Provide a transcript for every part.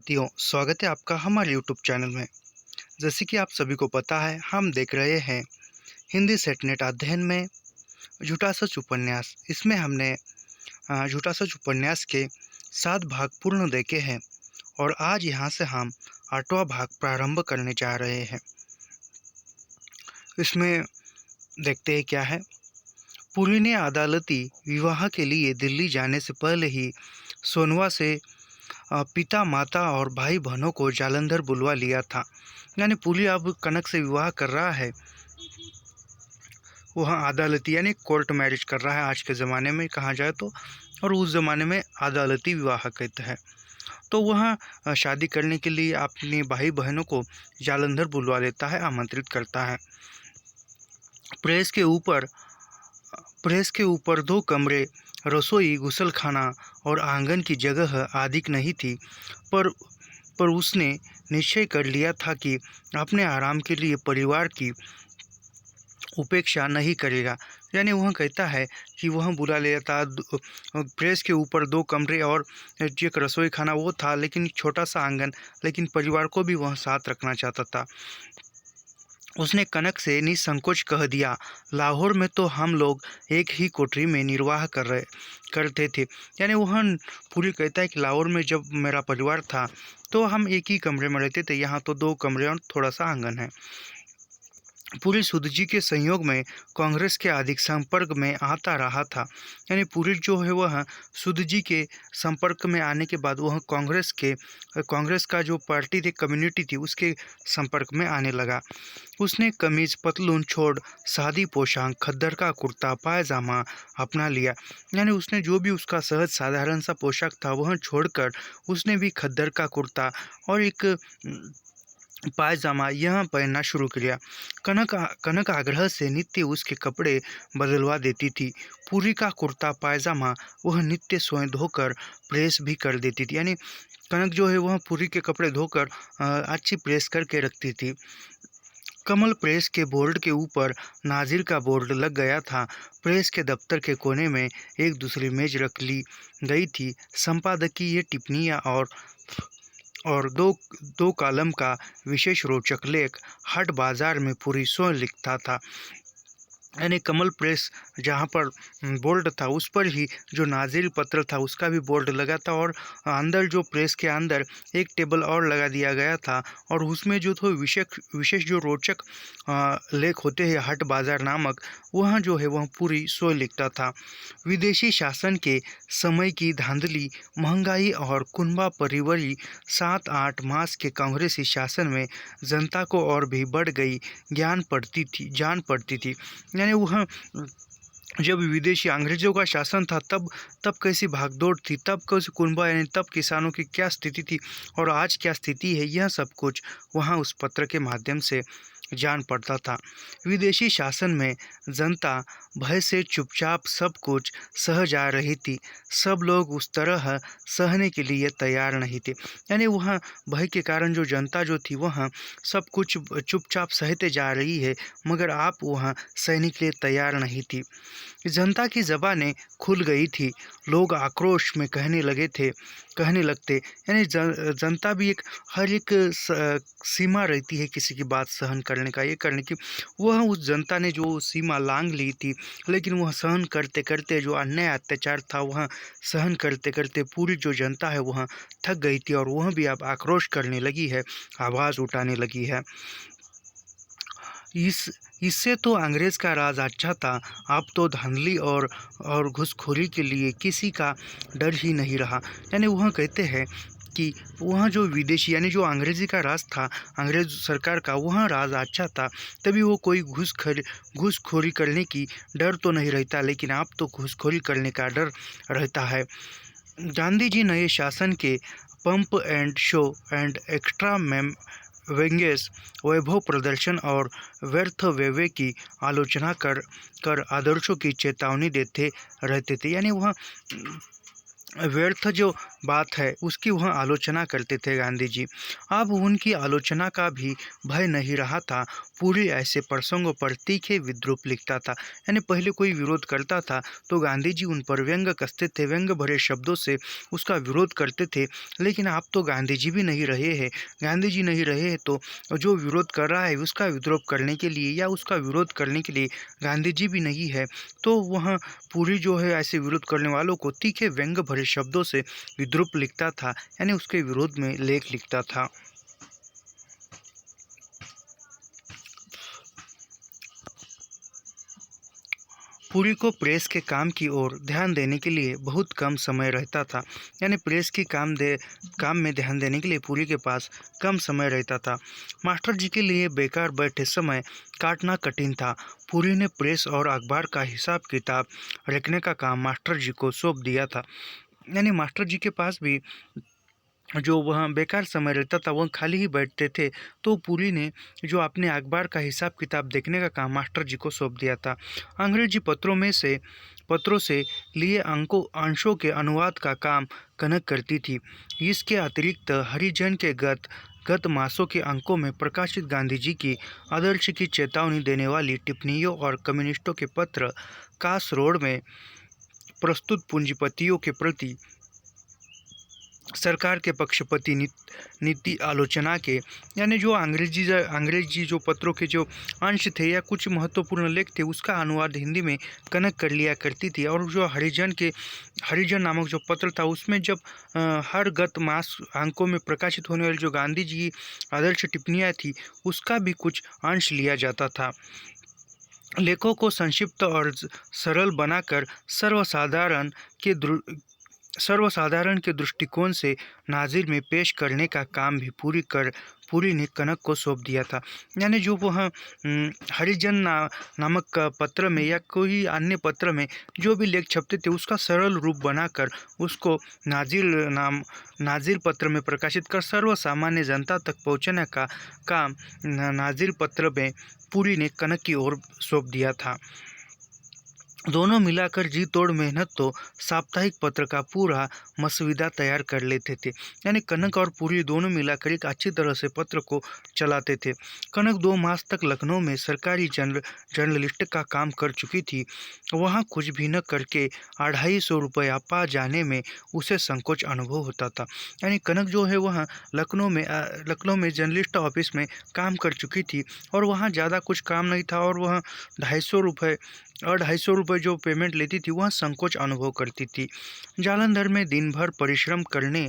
साथियों, स्वागत है आपका हमारे यूट्यूब चैनल में। जैसे कि आप सभी को पता है, हम देख रहे हैं हिंदी सेट नेट अध्ययन में झूठा सच उपन्यास। इसमें हमने झूठा सच उपन्यास के 7 भाग पूर्ण देखे हैं और आज यहाँ से हम 8वां भाग प्रारंभ करने जा रहे हैं। इसमें देखते हैं क्या है। पुरी ने अदालती विवाह के लिए दिल्ली जाने से पहले ही सोनवा से पिता माता और भाई बहनों को जालंधर बुलवा लिया था। यानी पुरी अब कनक से विवाह कर रहा है। वह अदालती यानी कोर्ट मैरिज कर रहा है आज के ज़माने में कहा जाए तो, और उस ज़माने में अदालती विवाह कहते हैं। तो वह शादी करने के लिए अपने भाई बहनों को जालंधर बुलवा लेता है, आमंत्रित करता है। प्रेस के ऊपर 2 कमरे, रसोई, गुसलखाना और आंगन की जगह अधिक नहीं थी, पर उसने निश्चय कर लिया था कि अपने आराम के लिए परिवार की उपेक्षा नहीं करेगा। यानी वह कहता है कि वह बुला लेता। प्रेस के ऊपर 2 कमरे और एक रसोई खाना वो था, लेकिन छोटा सा आंगन, लेकिन परिवार को भी वह साथ रखना चाहता था। उसने कनक से निसंकोच कह दिया, लाहौर में तो हम लोग एक ही कोठरी में निर्वाह करते थे। यानी वह पूरी कहता है कि लाहौर में जब मेरा परिवार था तो हम एक ही कमरे में रहते थे, यहाँ तो 2 कमरे और थोड़ा सा आंगन है। पुरी सूद जी के संयोग में कांग्रेस के अधिक संपर्क में आता रहा था। यानी पुरी जो है वह सूद जी के संपर्क में आने के बाद वह कांग्रेस का जो पार्टी थी, कम्युनिटी थी, उसके संपर्क में आने लगा। उसने कमीज पतलून छोड़ सादी पोशाक, खद्दर का कुर्ता पायजामा अपना लिया। यानी उसने जो भी उसका सहज साधारण सा पोशाक था वह छोड़कर उसने भी खद्दर का कुर्ता और एक पायजामा यह पहनना शुरू किया। कनक आग्रह से नित्य उसके कपड़े बदलवा देती थी। पूरी का कुर्ता पायजामा वह नित्य स्वयं धोकर प्रेस भी कर देती थी। यानी कनक जो है वह पूरी के कपड़े धोकर अच्छी प्रेस करके रखती थी। कमल प्रेस के बोर्ड के ऊपर नाजिर का बोर्ड लग गया था। प्रेस के दफ्तर के कोने में एक दूसरी मेज रख ली गई थी। संपादकीय टिप्पणियाँ और दो कॉलम का विशेष रोचक लेख हाट बाजार में पूरी स्वयं लिखता था। यानी कमल प्रेस जहाँ पर बोर्ड था उस पर ही जो नाजिर पत्र था उसका भी बोर्ड लगा था, और अंदर जो प्रेस के अंदर एक टेबल और लगा दिया गया था, और उसमें जो थोड़ा विशेष जो रोचक लेख होते हैं हाट बाजार नामक, वह जो है वह पूरी स्वयं लिखता था। विदेशी शासन के समय की धांधली, महंगाई और कुनबा परिवरी 7-8 मास के कांग्रेसी शासन में जनता को और भी बढ़ गई जान पड़ती थी। यानी वह जब विदेशी अंग्रेजों का शासन था तब कैसी भागदौड़ थी, तब कैसे कुनबा यानी तब किसानों की क्या स्थिति थी और आज क्या स्थिति है, यह सब कुछ वहाँ उस पत्र के माध्यम से जान पड़ता था। विदेशी शासन में जनता भय से चुपचाप सब कुछ सह जा रही थी। सब लोग उस तरह सहने के लिए तैयार नहीं थे। यानी वह भय के कारण जो जनता जो थी वह सब कुछ चुपचाप सहते जा रही है, मगर आप वहाँ सहने के लिए तैयार नहीं थी। जनता की ज़बानें खुल गई थी। लोग आक्रोश में कहने लगते। यानी जनता भी हर एक सीमा रहती है किसी की बात सहन करने का, ये करने की। वह उस जनता ने जो सीमा लांघ ली थी, लेकिन वह सहन करते करते जो अन्याय अत्याचार था वह सहन करते करते पूरी जो जनता है वह थक गई थी, और वह भी अब आक्रोश करने लगी है, आवाज़ उठाने लगी है। इससे तो अंग्रेज का राज अच्छा था। अब तो धांधली और घूसखोरी के लिए किसी का डर ही नहीं रहा। यानी वह कहते हैं कि वहाँ जो विदेशी यानी जो अंग्रेजी का राज था, अंग्रेज सरकार का, वह राज अच्छा था, तभी वो कोई घूसखोरी करने की डर तो नहीं रहता, लेकिन अब तो घूसखोरी करने का डर रहता है। गांधी जी नए शासन के pomp and show and extra व्यंग्यस, वैभव प्रदर्शन और व्यर्थ व्यय की आलोचना कर आदर्शों की चेतावनी देते रहते थे। यानी वह व्यर्थ जो बात है उसकी वह आलोचना करते थे गांधी जी। अब उनकी आलोचना का भी भय नहीं रहा था। पूरी ऐसे प्रसंगों पर तीखे विद्रूप लिखता था। यानी पहले कोई विरोध करता था तो गांधी जी उन पर व्यंग कसते थे, व्यंग भरे शब्दों से उसका विरोध करते थे। लेकिन अब तो गांधी जी भी नहीं रहे हैं। गांधी जी नहीं रहे हैं तो जो विरोध कर रहा है उसका विद्रोह करने के लिए या उसका विरोध करने के लिए गांधी जी भी नहीं है। तो वह पूरी जो है ऐसे विरोध करने वालों को तीखे व्यंग भरे शब्दों से विद्रूप लिखता था, यानी उसके विरोध में लेख लिखता था। पुरी को प्रेस के काम की ओर ध्यान देने के लिए बहुत कम समय रहता था। यानी प्रेस की काम में ध्यान देने के लिए पुरी के पास कम समय रहता था। मास्टर जी के लिए बेकार बैठे समय काटना कठिन था। पुरी ने प्रेस और अखबार का हिसाब किताब रखने का काम मास्टर जी को सौंप दिया था। यानी मास्टर जी के पास भी जो वह बेकार समय रहता था, वह खाली ही बैठते थे। तो पुरी ने जो अपने अखबार का हिसाब किताब देखने का काम मास्टर जी को सौंप दिया था। अंग्रेजी पत्रों से लिए अंशों के अनुवाद का काम कनक करती थी। इसके अतिरिक्त हरिजन के गत मासों के अंकों में प्रकाशित गांधी जी की आदर्श की चेतावनी देने वाली टिप्पणियों और कम्युनिस्टों के पत्र कास रोड में प्रस्तुत पूंजीपतियों के प्रति सरकार के पक्षपाती नीति आलोचना के, यानी जो अंग्रेजी जो पत्रों के जो अंश थे या कुछ महत्वपूर्ण लेख थे उसका अनुवाद हिंदी में कनक कर लिया करती थी। और जो हरिजन नामक जो पत्र था उसमें जब हर गत मास अंकों में प्रकाशित होने वाली जो गांधी जी की आदर्श टिप्पणियाँ थी उसका भी कुछ अंश लिया जाता था। लेखों को संक्षिप्त और सरल बनाकर सर्वसाधारण के दृष्टिकोण से नाजिर में पेश करने का काम भी पूरी ने कनक को सौंप दिया था। यानी जो वह हरिजन नामक पत्र में या कोई अन्य पत्र में जो भी लेख छपते थे उसका सरल रूप बनाकर उसको नाजिर पत्र में प्रकाशित कर सर्वसामान्य जनता तक पहुंचाने का काम नाजिर पत्र में पूरी ने कनक की ओर सौंप दिया था। दोनों मिलाकर जी तोड़ मेहनत तो साप्ताहिक पत्र का पूरा मसविदा तैयार कर लेते थे। यानी कनक और पूरी दोनों मिलाकर एक अच्छी तरह से पत्र को चलाते थे। कनक 2 मास तक लखनऊ में सरकारी जर्नलिस्ट का काम कर चुकी थी। वहाँ कुछ भी न करके 250 रुपया पा जाने में उसे संकोच अनुभव होता था। यानी कनक जो है वह लखनऊ में जर्नलिस्ट ऑफिस में काम कर चुकी थी और वहाँ ज़्यादा कुछ काम नहीं था और वह 250 रुपये जो पेमेंट लेती थी वह संकोच अनुभव करती थी। जालंधर में दिन भर परिश्रम करने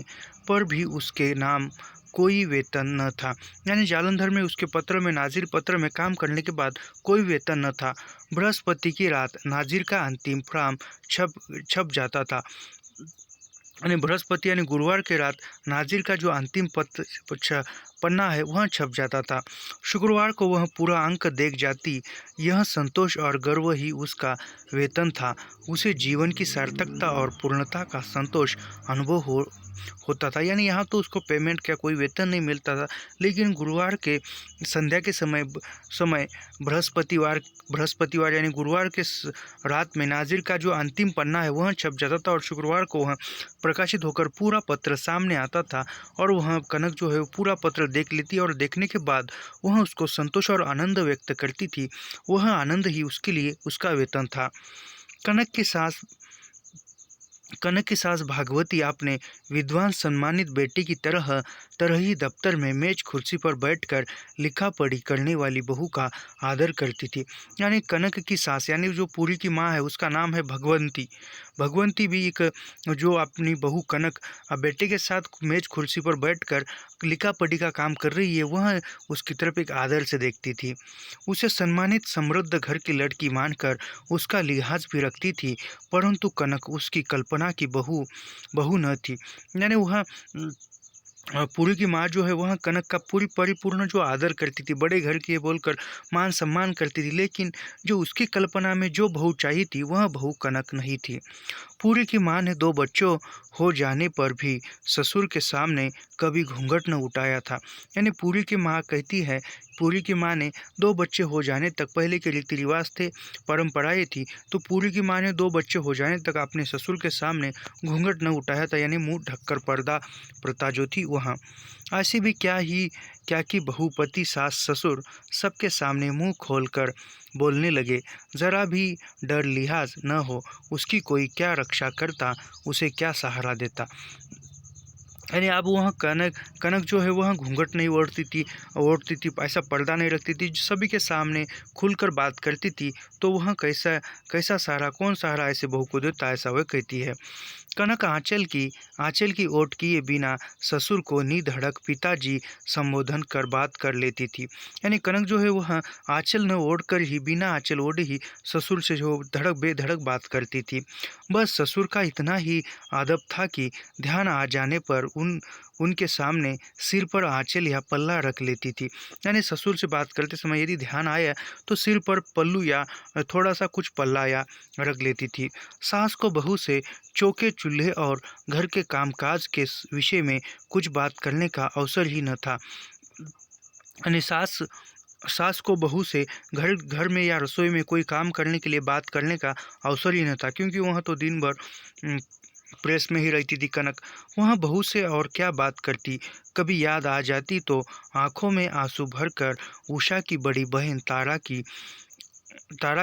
पर भी उसके नाम कोई वेतन न था। यानी जालंधर में उसके पत्र में नाजिर पत्र में काम करने के बाद कोई वेतन न था। बृहस्पति की रात नाजिर का अंतिम फॉर्म छप जाता था। यानी बृहस्पति यानी गुरुवार के रात नाजिर का जो अंतिम पन्ना है वह छप जाता था। शुक्रवार को वह पूरा अंक देख जाती। यह संतोष और गर्व ही उसका वेतन था। उसे जीवन की सार्थकता और पूर्णता का संतोष अनुभव होता था। यानी यहाँ तो उसको पेमेंट का कोई वेतन नहीं मिलता था, लेकिन गुरुवार के संध्या के समय बृहस्पतिवार यानी गुरुवार के रात में नाजिर का जो अंतिम पन्ना है वह छप जाता था और शुक्रवार को वह प्रकाशित होकर पूरा पत्र सामने आता था और वह कनक जो है पूरा पत्र देख लेती और देखने के बाद वह उसको संतोष और आनंद व्यक्त करती थी। वह आनंद ही उसके लिए उसका वेतन था। कनक की सास भागवती अपने विद्वान सम्मानित बेटी की तरह ही दफ्तर में मेज कुर्सी पर बैठकर लिखा पढ़ी करने वाली बहू का आदर करती थी। यानी कनक की सास यानी जो पूरी की माँ है उसका नाम है भगवंती। भगवंती भी एक जो अपनी बहू कनक बेटे के साथ मेज कुर्सी पर बैठकर लिखा पढ़ी का काम कर रही है वह उसकी तरफ एक आदर से देखती थी। उसे सम्मानित समृद्ध घर की लड़की मानकर उसका लिहाज भी रखती थी, परंतु कनक उसकी कल्पना की बहू न थी। यानी वह पूरी की माँ जो है वह कनक का परिपूर्ण जो आदर करती थी, बड़े घर की है बोलकर मान सम्मान करती थी, लेकिन जो उसकी कल्पना में जो बहू चाहिए थी वह बहू कनक नहीं थी। पूरी की माँ ने 2 बच्चों हो जाने पर भी ससुर के सामने कभी घूंघट न उठाया था। यानी पूरी की माँ कहती है पूरी की माँ ने 2 बच्चे हो जाने तक, पहले के रीति रिवाज थे, परंपराएं थी, तो पूरी की माँ ने 2 बच्चे हो जाने तक अपने ससुर के सामने घूंघट न उठाया था, यानी मुंह ढककर पर्दा प्रथा जो थी वहाँ। ऐसी भी क्या कि बहुपति सास ससुर सबके सामने मुंह खोलकर बोलने लगे, जरा भी डर लिहाज न हो, उसकी कोई क्या रक्षा करता, उसे क्या सहारा देता। यानी अब वहाँ कनक कनक जो है वहाँ घूंघट नहीं ओढ़ती थी, ऐसा पर्दा नहीं रखती थी, सभी के सामने खुलकर बात करती थी। तो वहाँ कैसा कैसा सहारा, कौन सहारा ऐसे बहू को देता, ऐसा वह कहती है। कनक आंचल की ओट किए बिना ससुर को निधड़क पिताजी संबोधन कर बात कर लेती थी। यानी कनक जो है वह आंचल न ओढ़ कर ही, बिना आंचल ओढ़े ही ससुर से जो बेधड़क बात करती थी। बस ससुर का इतना ही आदब था कि ध्यान आ जाने पर उनके सामने सिर पर आंचल या पल्ला रख लेती थी। यानी ससुर से बात करते समय यदि ध्यान आया तो सिर पर पल्लू या थोड़ा सा कुछ पल्ला या रख लेती थी। सास को बहू से चौके चूल्हे और घर के कामकाज के विषय में कुछ बात करने का अवसर ही न था। यानी सास को बहू से घर में या रसोई में कोई काम करने के लिए बात करने का अवसर ही न था, क्योंकि वहाँ तो दिन भर प्रेस में ही रहती थी कनक। वहाँ बहू से और क्या बात करती। कभी याद आ जाती तो आंखों में आंसू भरकर उषा की बड़ी बहन तारा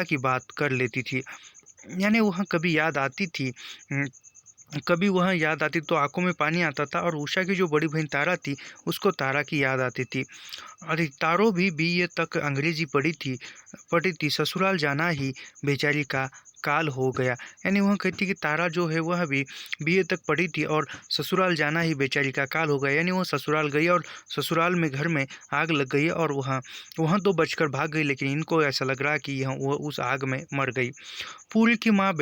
की बात कर लेती थी। यानी वहाँ कभी वह याद आती तो आंखों में पानी आता था, और उषा की जो बड़ी बहन तारा थी उसको तारा की याद आती थी। अरे तारो भी बीए तक अंग्रेजी पढ़ी थी, ससुराल जाना ही बेचारी का काल हो गया। यानी वह कहती कि तारा जो है वह भी बीए तक पढ़ी थी और ससुराल जाना ही बेचारी का काल हो गया। यानी वह ससुराल गई और ससुराल में घर में आग लग गई, और वहाँ तो बचकर भाग गई, लेकिन इनको ऐसा लग रहा कि वह उस आग में मर गई। पूरी की माँ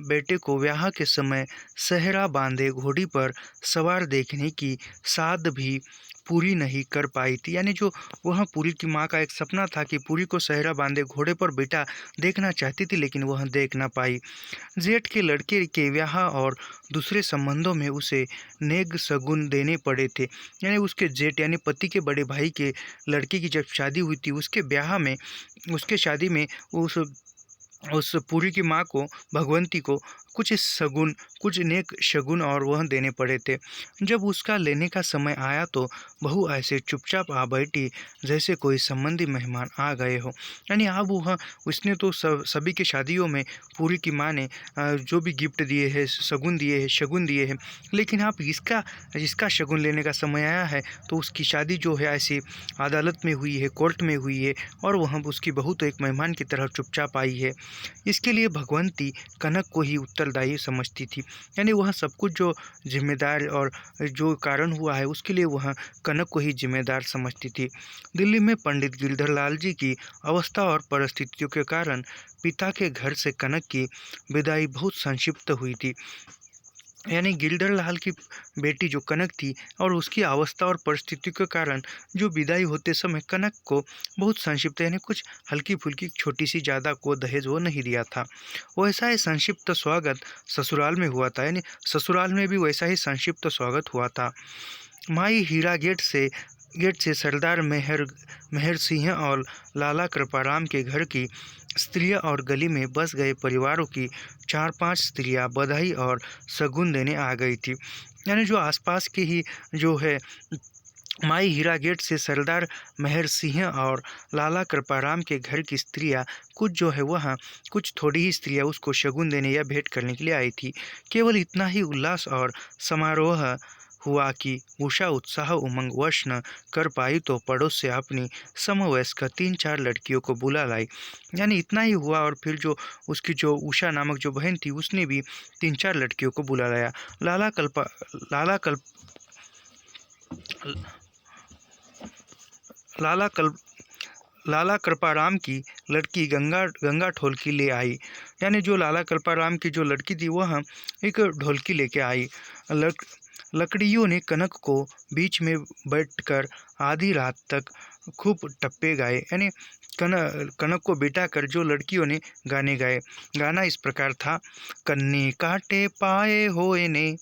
बेटे को ब्याह के समय सेहरा बांधे घोड़ी पर सवार देखने की साध भी पूरी नहीं कर पाई थी। यानी जो वह पूरी की माँ का एक सपना था कि पूरी को सेहरा बांधे घोड़े पर बेटा देखना चाहती थी, लेकिन वह देख ना पाई। जेठ के लड़के के ब्याह और दूसरे संबंधों में उसे नेग सगुन देने पड़े थे। यानी उसके जेठ यानी पति के बड़े भाई के लड़के की जब शादी हुई थी, उसके शादी में उस पूरी की माँ को, भगवंती को, कुछ नेक शगुन और वह देने पड़े थे। जब उसका लेने का समय आया तो बहू ऐसे चुपचाप आ बैठी जैसे कोई संबंधी मेहमान आ गए हो। यानी अब उसने तो सभी की शादियों में पूरी की माँ ने जो भी गिफ्ट दिए हैं, शगुन दिए हैं, लेकिन अब इसका शगुन लेने का समय आया है तो उसकी शादी जो है ऐसी अदालत में हुई है, कोर्ट में हुई है, और वह उसकी बहू तो एक मेहमान की तरह चुपचाप आई है। इसके लिए भगवंती कनक को ही उत्तरदायी समझती थी। यानी वह सब कुछ जो जिम्मेदार और जो कारण हुआ है उसके लिए वह कनक को ही जिम्मेदार समझती थी। दिल्ली में पंडित गिरधर लाल जी की अवस्था और परिस्थितियों के कारण पिता के घर से कनक की विदाई बहुत संक्षिप्त हुई थी। यानी गिरधर लाल की बेटी जो कनक थी और उसकी अवस्था और परिस्थिति के कारण जो विदाई होते समय कनक को बहुत संक्षिप्त, यानी कुछ हल्की फुल्की छोटी सी, ज़्यादा को दहेज वो नहीं दिया था। वैसा ही संक्षिप्त स्वागत ससुराल में हुआ था। यानी ससुराल में भी वैसा ही संक्षिप्त स्वागत हुआ था। माई हीरा गेट से सरदार मेहर सिंह और लाला कृपाराम के घर की स्त्रियां और गली में बस गए परिवारों की 4-5 स्त्रियां बधाई और शगुन देने आ गई थी। यानी जो आसपास की ही जो है माई हीरा गेट से सरदार मेहर सिंह और लाला कृपाराम के घर की स्त्रियां कुछ थोड़ी ही स्त्रियां उसको शगुन देने या भेंट करने के लिए आई थी। केवल इतना ही उल्लास और समारोह हुआ कि उषा उत्साह उमंग वश न कर पाई तो पड़ोस से अपनी समवयस्क 3-4 लड़कियों को बुला लाई। यानी इतना ही हुआ, और फिर जो उसकी जो उषा नामक जो बहन थी उसने भी 3-4 लड़कियों को बुला लाया। लाला कृपाराम की लड़की गंगा ढोलकी ले आई। यानी जो लाला कृपाराम की जो लड़की थी वह एक ढोलकी लेके आई। लकड़ियों ने कनक को बीच में बैठकर आधी रात तक खूब टप्पे गाए। यानी कनक को बिठा कर जो लड़कियों ने गाने गाए। गाना इस प्रकार था, कन्नी काटे पाए होए ने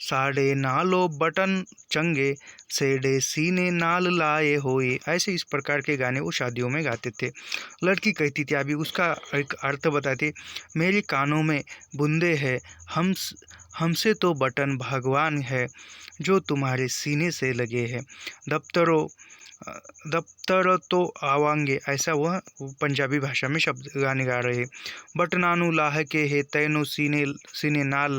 साड़े नालो बटन चंगे, सेडे सीने नाल लाए होए। ऐसे इस प्रकार के गाने वो शादियों में गाते थे। लड़की कहती थी, अभी उसका एक अर्थ बताती, मेरे कानों में बूंदे हैं, हमसे तो बटन भगवान है जो तुम्हारे सीने से लगे हैं। दफ्तरों दफ्तर तो आवांगे, ऐसा वह पंजाबी भाषा में शब्द गाने गा रहे। बटनानु लाह के है तैनो सीने सीने नाल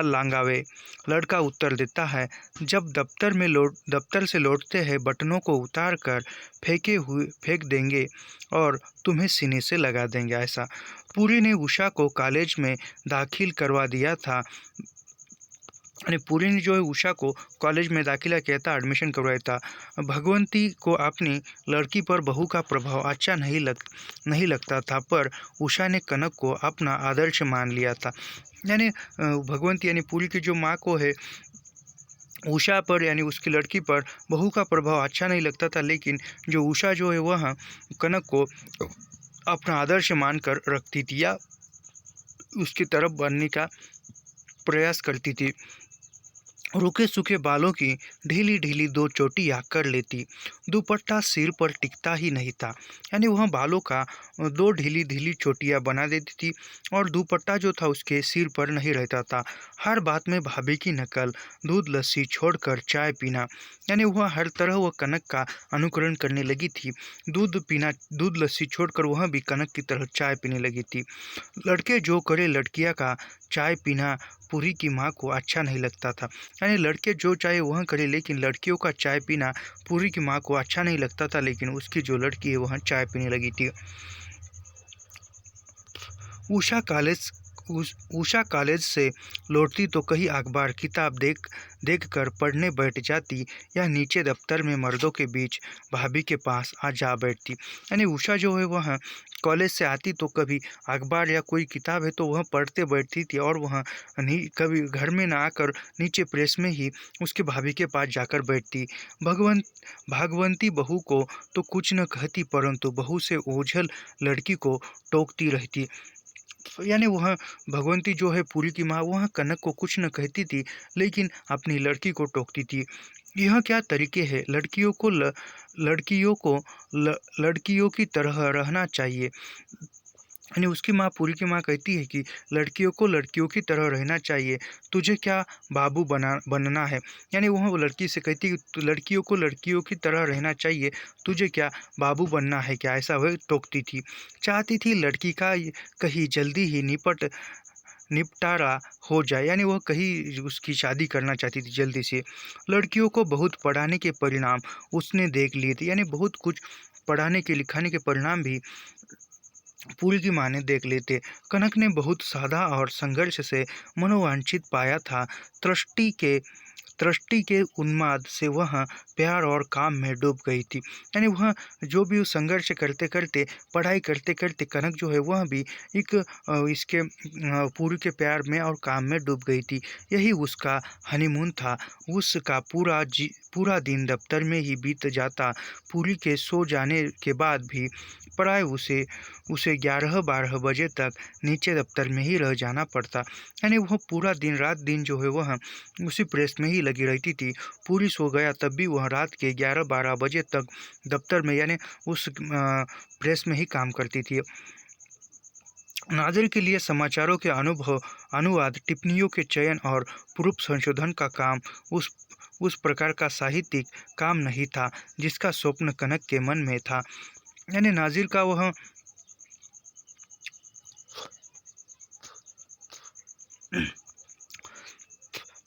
लांगावे। लड़का उत्तर देता है, जब दफ्तर से लौटते हैं बटनों को उतार कर फेंक देंगे और तुम्हें सीने से लगा देंगे। ऐसा पुरी ने उषा को कॉलेज में दाखिल करवा दिया था। यानी पुरी ने जो है उषा को कॉलेज में दाखिला किया था, एडमिशन करवाया था। भगवंती को अपनी लड़की पर बहू का प्रभाव अच्छा नहीं लगता था, पर उषा ने कनक को अपना आदर्श मान लिया था। यानी भगवंती यानी पुरी की जो माँ को है उषा पर यानी उसकी लड़की पर बहू का प्रभाव अच्छा नहीं लगता था, लेकिन जो उषा जो है वह कनक को अपना आदर्श मानकर रखती थी या उसकी तरफ बनने का प्रयास करती थी। रूखे सूखे बालों की ढीली ढीली दो चोटियाँ कर लेती, दुपट्टा सिर पर टिकता ही नहीं था। यानी वह बालों का दो ढीली ढीली चोटियाँ बना देती थी और दुपट्टा जो था उसके सिर पर नहीं रहता था। हर बात में भाभी की नकल, दूध लस्सी छोड़कर चाय पीना, यानी वह हर तरह वह कनक का अनुकरण करने लगी थी। दूध लस्सी छोड़कर वह भी कनक की तरह चाय पीने लगी थी। लड़के जो करे लड़कियाँ का चाय पीना पुरी की माँ को अच्छा नहीं लगता था। यानी लड़के जो चाहे वह करे, लेकिन लड़कियों का चाय पीना पुरी की माँ को अच्छा नहीं लगता था, लेकिन उसकी जो लड़की है वह चाय पीने लगी थी। उषा कॉलेज से लौटती तो कहीं अखबार किताब देख कर पढ़ने बैठ जाती या नीचे दफ्तर में मर्दों के बीच भाभी के पास जा बैठती। यानी उषा जो है वह कॉलेज से आती तो कभी अखबार या कोई किताब है तो वह पढ़ते बैठती थी और वह कभी घर में ना आकर नीचे प्रेस में ही उसके भाभी के पास जाकर बैठती। भागवंती बहू को तो कुछ न कहती, परंतु बहू से ओझल लड़की को टोकती रहती। यानी वह भगवंती जो है पुरी की माँ वह कनक को कुछ न कहती थी, लेकिन अपनी लड़की को टोकती थी। यह क्या तरीके हैं? लड़कियों की तरह रहना चाहिए। यानी उसकी माँ पुरी की माँ कहती है कि लड़कियों को लड़कियों की तरह रहना चाहिए, तुझे क्या बाबू बनना है। यानी वह लड़की से कहती है कि लड़कियों को लड़कियों की तरह रहना चाहिए, तुझे क्या बाबू बनना है क्या, ऐसा वह टोकती थी। चाहती थी लड़की का कहीं जल्दी ही निपटारा हो जाए, यानी वह कहीं उसकी शादी करना चाहती थी जल्दी से। लड़कियों को बहुत पढ़ाने के परिणाम उसने देख लिए थे, यानी बहुत कुछ पढ़ाने के लिखाने के परिणाम भी पुरी की माँ ने देख लिए थे। कनक ने बहुत सादा और संघर्ष से मनोवांछित पाया था। दृष्टि के उन्माद से वह प्यार और काम में डूब गई थी। यानी वह जो भी संघर्ष करते करते पढ़ाई करते करते कनक जो है वह भी इसके पुरी के प्यार में और काम में डूब गई थी। यही उसका हनीमून था। उसका पूरा दिन दफ्तर में ही बीत जाता। पुरी के सो जाने के बाद भी प्राय उसे 11-12 बजे तक नीचे दफ्तर में ही रह जाना पड़ता। यानी वह पूरा दिन रात दिन जो है वह उसी प्रेस में ही लगी रहती थी। पूरी सो गया तब भी वह रात के 11-12 बजे तक दफ्तर में यानी उस प्रेस में ही काम करती थी। नाज़िर के लिए समाचारों के अनुवाद, टिप्पणियों के चयन और प्रूफ संशोधन का काम उस प्रकार का साहित्यिक काम नहीं था जिसका स्वप्न कनक के मन में था। यानी नाज़िर का वह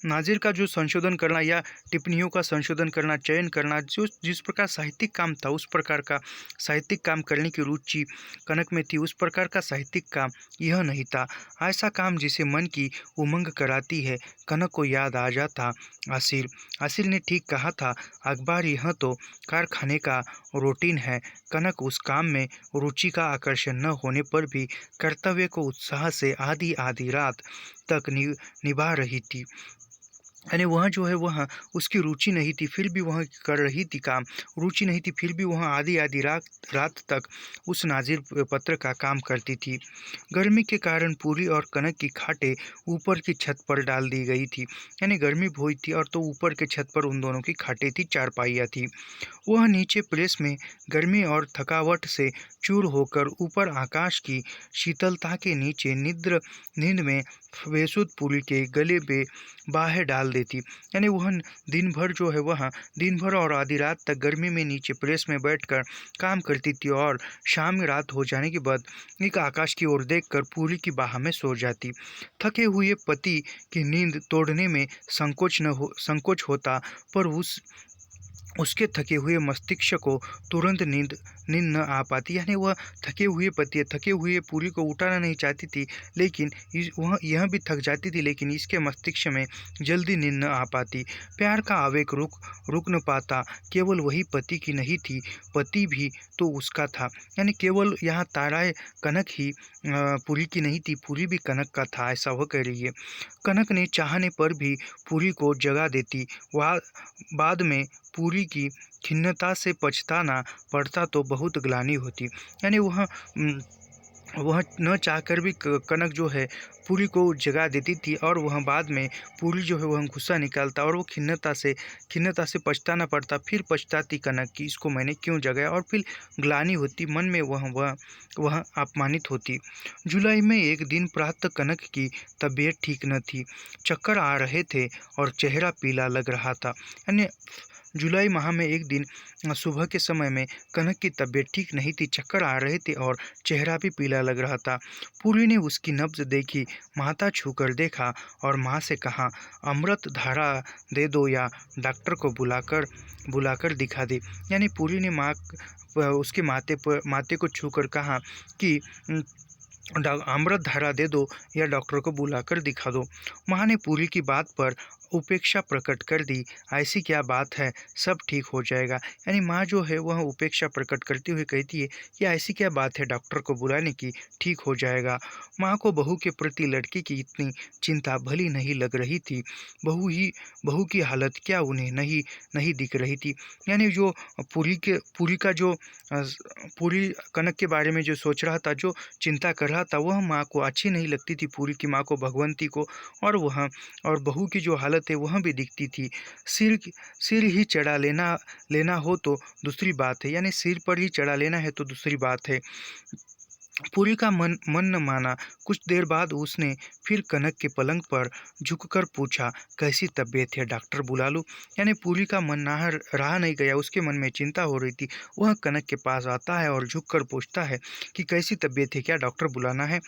नाज़िर का जो संशोधन करना या टिप्पणियों का संशोधन करना, चयन करना, जो जिस प्रकार साहित्यिक काम था उस प्रकार का साहित्यिक काम करने की रुचि कनक में थी, उस प्रकार का साहित्यिक काम यह नहीं था। ऐसा काम जिसे मन की उमंग कराती है। कनक को याद आ जाता आसिल ने ठीक कहा था, अखबार यह तो कारखाने का रूटीन है। कनक उस काम में रुचि का आकर्षण न होने पर भी कर्तव्य को उत्साह से आधी आधी रात तक निभा रही थी। यानी वह जो है वह उसकी रुचि नहीं थी, फिर भी वह कर रही थी काम। रुचि नहीं थी, फिर भी वह आधी-आधी रात रात तक उस नाज़िर पत्र का काम करती थी। गर्मी के कारण पूरी और कनक की खाटें ऊपर की छत पर डाल दी गई थी। यानी गर्मी बहुत थी और तो ऊपर के छत पर उन दोनों की खाटें थी, चारपाइयाँ थी। वह नीचे प्रेस में गर्मी और थकावट से चूर होकर ऊपर आकाश की शीतलता के नीचे नींद में बेसुध पूरी के गले पे बाहें डाल देती। यानी वह दिन भर जो है वह दिन भर और आधी रात तक गर्मी में नीचे प्रेस में बैठकर काम करती थी और शाम में रात हो जाने के बाद एक आकाश की ओर देखकर पूरी की बाह में सो जाती। थके हुए पति की नींद तोड़ने में संकोच होता, पर उसके थके हुए मस्तिष्क को तुरंत नींद नींद न आ पाती। यानी वह थके हुए पूरी को उठाना नहीं चाहती थी, लेकिन वह यह भी थक जाती थी, लेकिन इसके मस्तिष्क में जल्दी नींद न आ पाती। प्यार का आवेग रुक न पाता। केवल वही पति की नहीं थी, पति भी तो उसका था। यानी केवल यहाँ ताराएं कनक ही पूरी की नहीं थी, पूरी भी कनक का था, ऐसा वह कह रही है। कनक ने चाहने पर भी पूरी को जगा देती। वह बाद में पूरी की खिन्नता से पछताना पड़ता तो बहुत ग्लानि होती। यानी वह न चाहकर भी कनक जो है पूरी को जगा देती थी और वह बाद में पूरी जो है वह गुस्सा निकालता और वो खिन्नता से पछताना पड़ता। फिर पछताती कनक कि इसको मैंने क्यों जगाया, और फिर ग्लानि होती मन में, वह अपमानित होती। जुलाई में एक दिन प्रातः कनक की तबीयत ठीक न थी। चक्कर आ रहे थे और चेहरा पीला लग रहा था। यानी जुलाई माह में एक दिन सुबह के समय में कनक की तबीयत ठीक नहीं थी, चक्कर आ रहे थे और चेहरा भी पीला लग रहा था। पूरी ने उसकी नब्ज देखी, माथा छूकर देखा और माँ से कहा, अमृत धारा दे दो या डॉक्टर को बुलाकर दिखा दे। यानी पूरी ने उसके माथे को छूकर कहा कि अमृत धारा दे दो या डॉक्टर को बुलाकर दिखा दो। माँ ने पूरी की बात पर उपेक्षा प्रकट कर दी। ऐसी क्या बात है, सब ठीक हो जाएगा। यानी माँ जो है वह उपेक्षा प्रकट करते हुए कहती है कि ऐसी क्या बात है डॉक्टर को बुलाने की, ठीक हो जाएगा। माँ को बहू के प्रति लड़की की इतनी चिंता भली नहीं लग रही थी। बहू की हालत क्या उन्हें नहीं नहीं दिख रही थी। यानी जो पूरी का जो पूरी कनक के बारे में जो सोच रहा था, जो चिंता कर रहा था, वह माँ को अच्छी नहीं लगती थी, पूरी की माँ को, भगवंती को। और बहू की जो हालत है वह भी दिखती थी। सिर ही चढ़ा लेना हो तो दूसरी बात है। यानी सिर पर ही चढ़ा लेना है तो दूसरी बात है। पूरी का मन न माना। कुछ देर बाद उसने फिर कनक के पलंग पर झुककर पूछा, कैसी तबीयत है, डॉक्टर बुला लूं? यानी पूरी का मन रहा नहीं गया, उसके मन में चिंता हो रही थी। वह कनक के पास आता है और झुककर पूछता है कि कैसी तबीयत है, क्या डॉक्टर बुलाना है?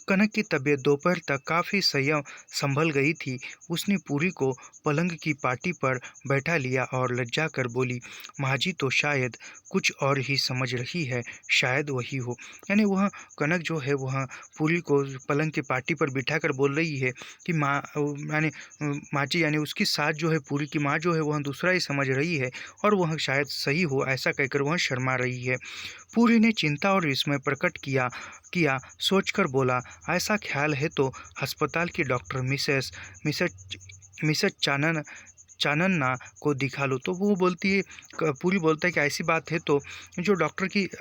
कनक की तबीयत दोपहर तक काफ़ी संभल गई थी। उसने पूरी को पलंग की पाटी पर बैठा लिया और लज्जा कर बोली, माँ जी तो शायद कुछ और ही समझ रही है, शायद वही हो। यानी वह कनक जो है वह पूरी को पलंग की पाटी पर बिठाकर बोल रही है कि माँ जी, यानी उसकी सास जो है, पूरी की माँ जो है वह दूसरा ही समझ रही है और वह शायद सही हो, ऐसा कहकर वह शर्मा रही है। पूरी ने चिंता और विस्मय प्रकट किया सोचकर बोला, ऐसा ख्याल है तो अस्पताल की डॉक्टर मिसेस मिसेस चानन्ना को दिखा लो। तो वो बोलती है, पूरी बोलता है कि ऐसी बात है तो जो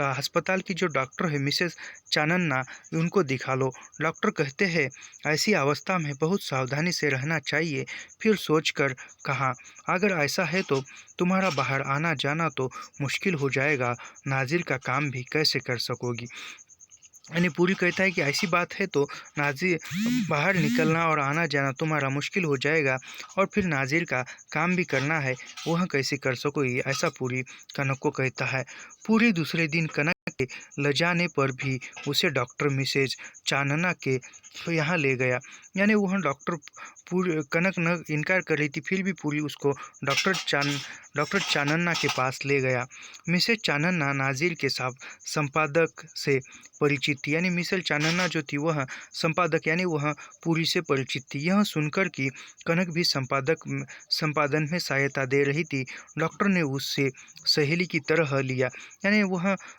अस्पताल की जो डॉक्टर है मिसेस चानन्ना, उनको दिखा लो। डॉक्टर कहते हैं ऐसी अवस्था में बहुत सावधानी से रहना चाहिए। फिर सोचकर कहा, अगर ऐसा है तो तुम्हारा बाहर आना जाना तो मुश्किल हो जाएगा, नाजिर का काम भी कैसे कर सकोगी? यानी पूरी कहता है कि ऐसी बात है तो नाज़िर बाहर निकलना और आना जाना तुम्हारा मुश्किल हो जाएगा, और फिर नाज़िर का काम भी करना है, वह कैसे कर सकोगी? ऐसा पूरी कनक को कहता है। पूरी दूसरे दिन कनक के लजाने पर भी उसे डॉक्टर मिसेज चानना के यहाँ ले गया। यानी वह कनक न इनकार कर रही थी, फिर भी पूरी उसको डॉक्टर चानन्ना के पास ले गया। मिसेज चानन्ना नाज़िर के संपादक से परिचित थी। यानी मिसेस चानन्ना जो थी वह संपादक, यानी वह पूरी से परिचित थी। यह सुनकर कि कनक भी संपादन में सहायता दे रही थी, डॉक्टर ने उससे सहेली की तरह लिया। यानी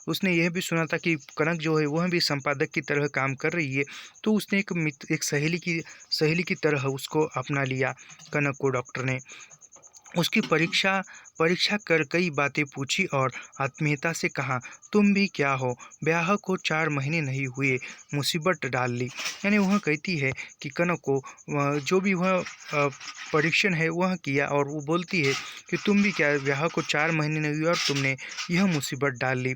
उसने यह भी सुना था कि कनक जो है वह भी संपादक की तरह काम कर रही है, तो उसने एक सहेली की सहेली की तरह उसको अपना लिया। कनक को डॉक्टर ने उसकी परीक्षा परीक्षा कर कई बातें पूछी और आत्मीयता से कहा, तुम भी क्या हो, ब्याह को 4 महीने नहीं हुए मुसीबत डाल ली। यानी वह कहती है कि कनक को जो भी वह परीक्षण है वह किया, और वो बोलती है कि तुम भी क्या, ब्याह को 4 महीने नहीं हुए और तुमने यह मुसीबत डाल ली।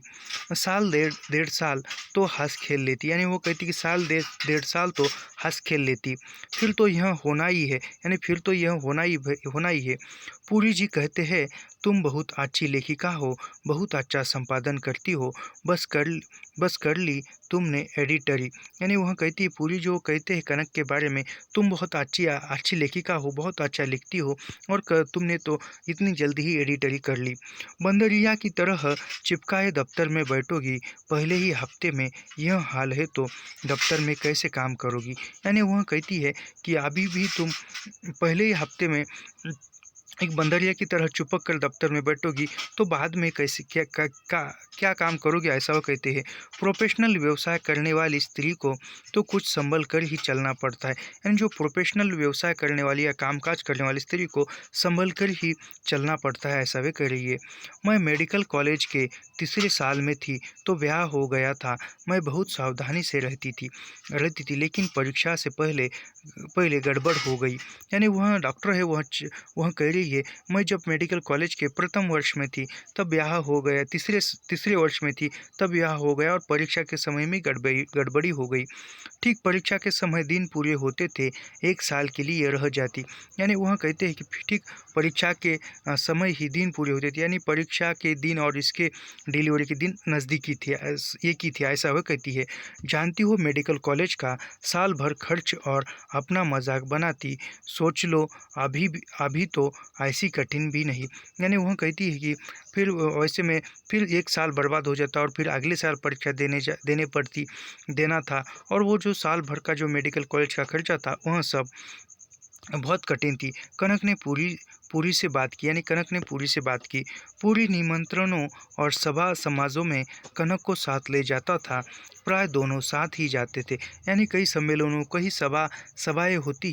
साल डेढ़ डेढ़ साल तो हंस खेल लेती, यानी वो कहती कि साल डेढ़ साल तो हंस खेल लेती, फिर तो यह होना ही है, यानी फिर तो यह होना ही है। पूरी जी कहते हैं, तुम बहुत अच्छी लेखिका हो, बहुत अच्छा संपादन करती हो, बस कर ली तुमने एडिटरी। यानी वह कहती है, पूरी जो कहते हैं कनक के बारे में, तुम बहुत अच्छी लेखिका हो, बहुत अच्छा लिखती हो, और तुमने तो इतनी जल्दी ही एडिटरी कर ली। बंदरिया की तरह चिपकाए दफ्तर में बैठोगी, पहले ही हफ्ते में यह हाल है तो दफ्तर में कैसे काम करोगी। यानी वह कहती है कि अभी भी तुम पहले ही हफ्ते में एक बंदरिया की तरह चिपक कर दफ्तर में बैठोगी तो बाद में कैसे क्या काम करोगे, ऐसा वो कहते हैं। प्रोफेशनल व्यवसाय करने वाली स्त्री को तो कुछ संभल कर ही चलना पड़ता है, यानी जो प्रोफेशनल व्यवसाय करने वाली या कामकाज करने वाली स्त्री को संभल कर ही चलना पड़ता है, ऐसा वे कह रही है। मैं मेडिकल कॉलेज के तीसरे साल में थी तो ब्याह हो गया था। मैं बहुत सावधानी से रहती थी, लेकिन परीक्षा से पहले पहले गड़बड़ हो गई। यानी वह डॉक्टर है, वह कह रही है, मैं जब मेडिकल कॉलेज के प्रथम वर्ष में थी तब ब्याह हो गया, तीसरे वर्ष में थी तब ब्याह हो गया, और परीक्षा के समय में गड़बड़ी हो गई। ठीक परीक्षा के समय दिन पूरे होते थे, 1 साल के लिए रह जाती। यानी वह कहते हैं कि ठीक परीक्षा के समय ही दिन पूरे होते थे, यानी परीक्षा के दिन और इसके डिलीवरी के दिन नज़दीकी थे, एक ही थे, ऐसा वह कहती है। जानती हो, मेडिकल कॉलेज का साल भर खर्च और अपना मजाक बनाती, सोच लो अभी तो ऐसी कठिन भी नहीं। यानी वह कहती है कि फिर वैसे में फिर 1 साल बर्बाद हो जाता और फिर अगले साल परीक्षा देना था, और वो जो साल भर का जो मेडिकल कॉलेज का खर्चा था वह सब बहुत कठिन थी। कनक ने पूरी से बात की, यानी कनक ने पूरी से बात की। पूरी निमंत्रणों और सभा समाजों में कनक को साथ ले जाता था, प्राय दोनों साथ ही जाते थे। यानी कई सम्मेलनों, कई सभाएं होती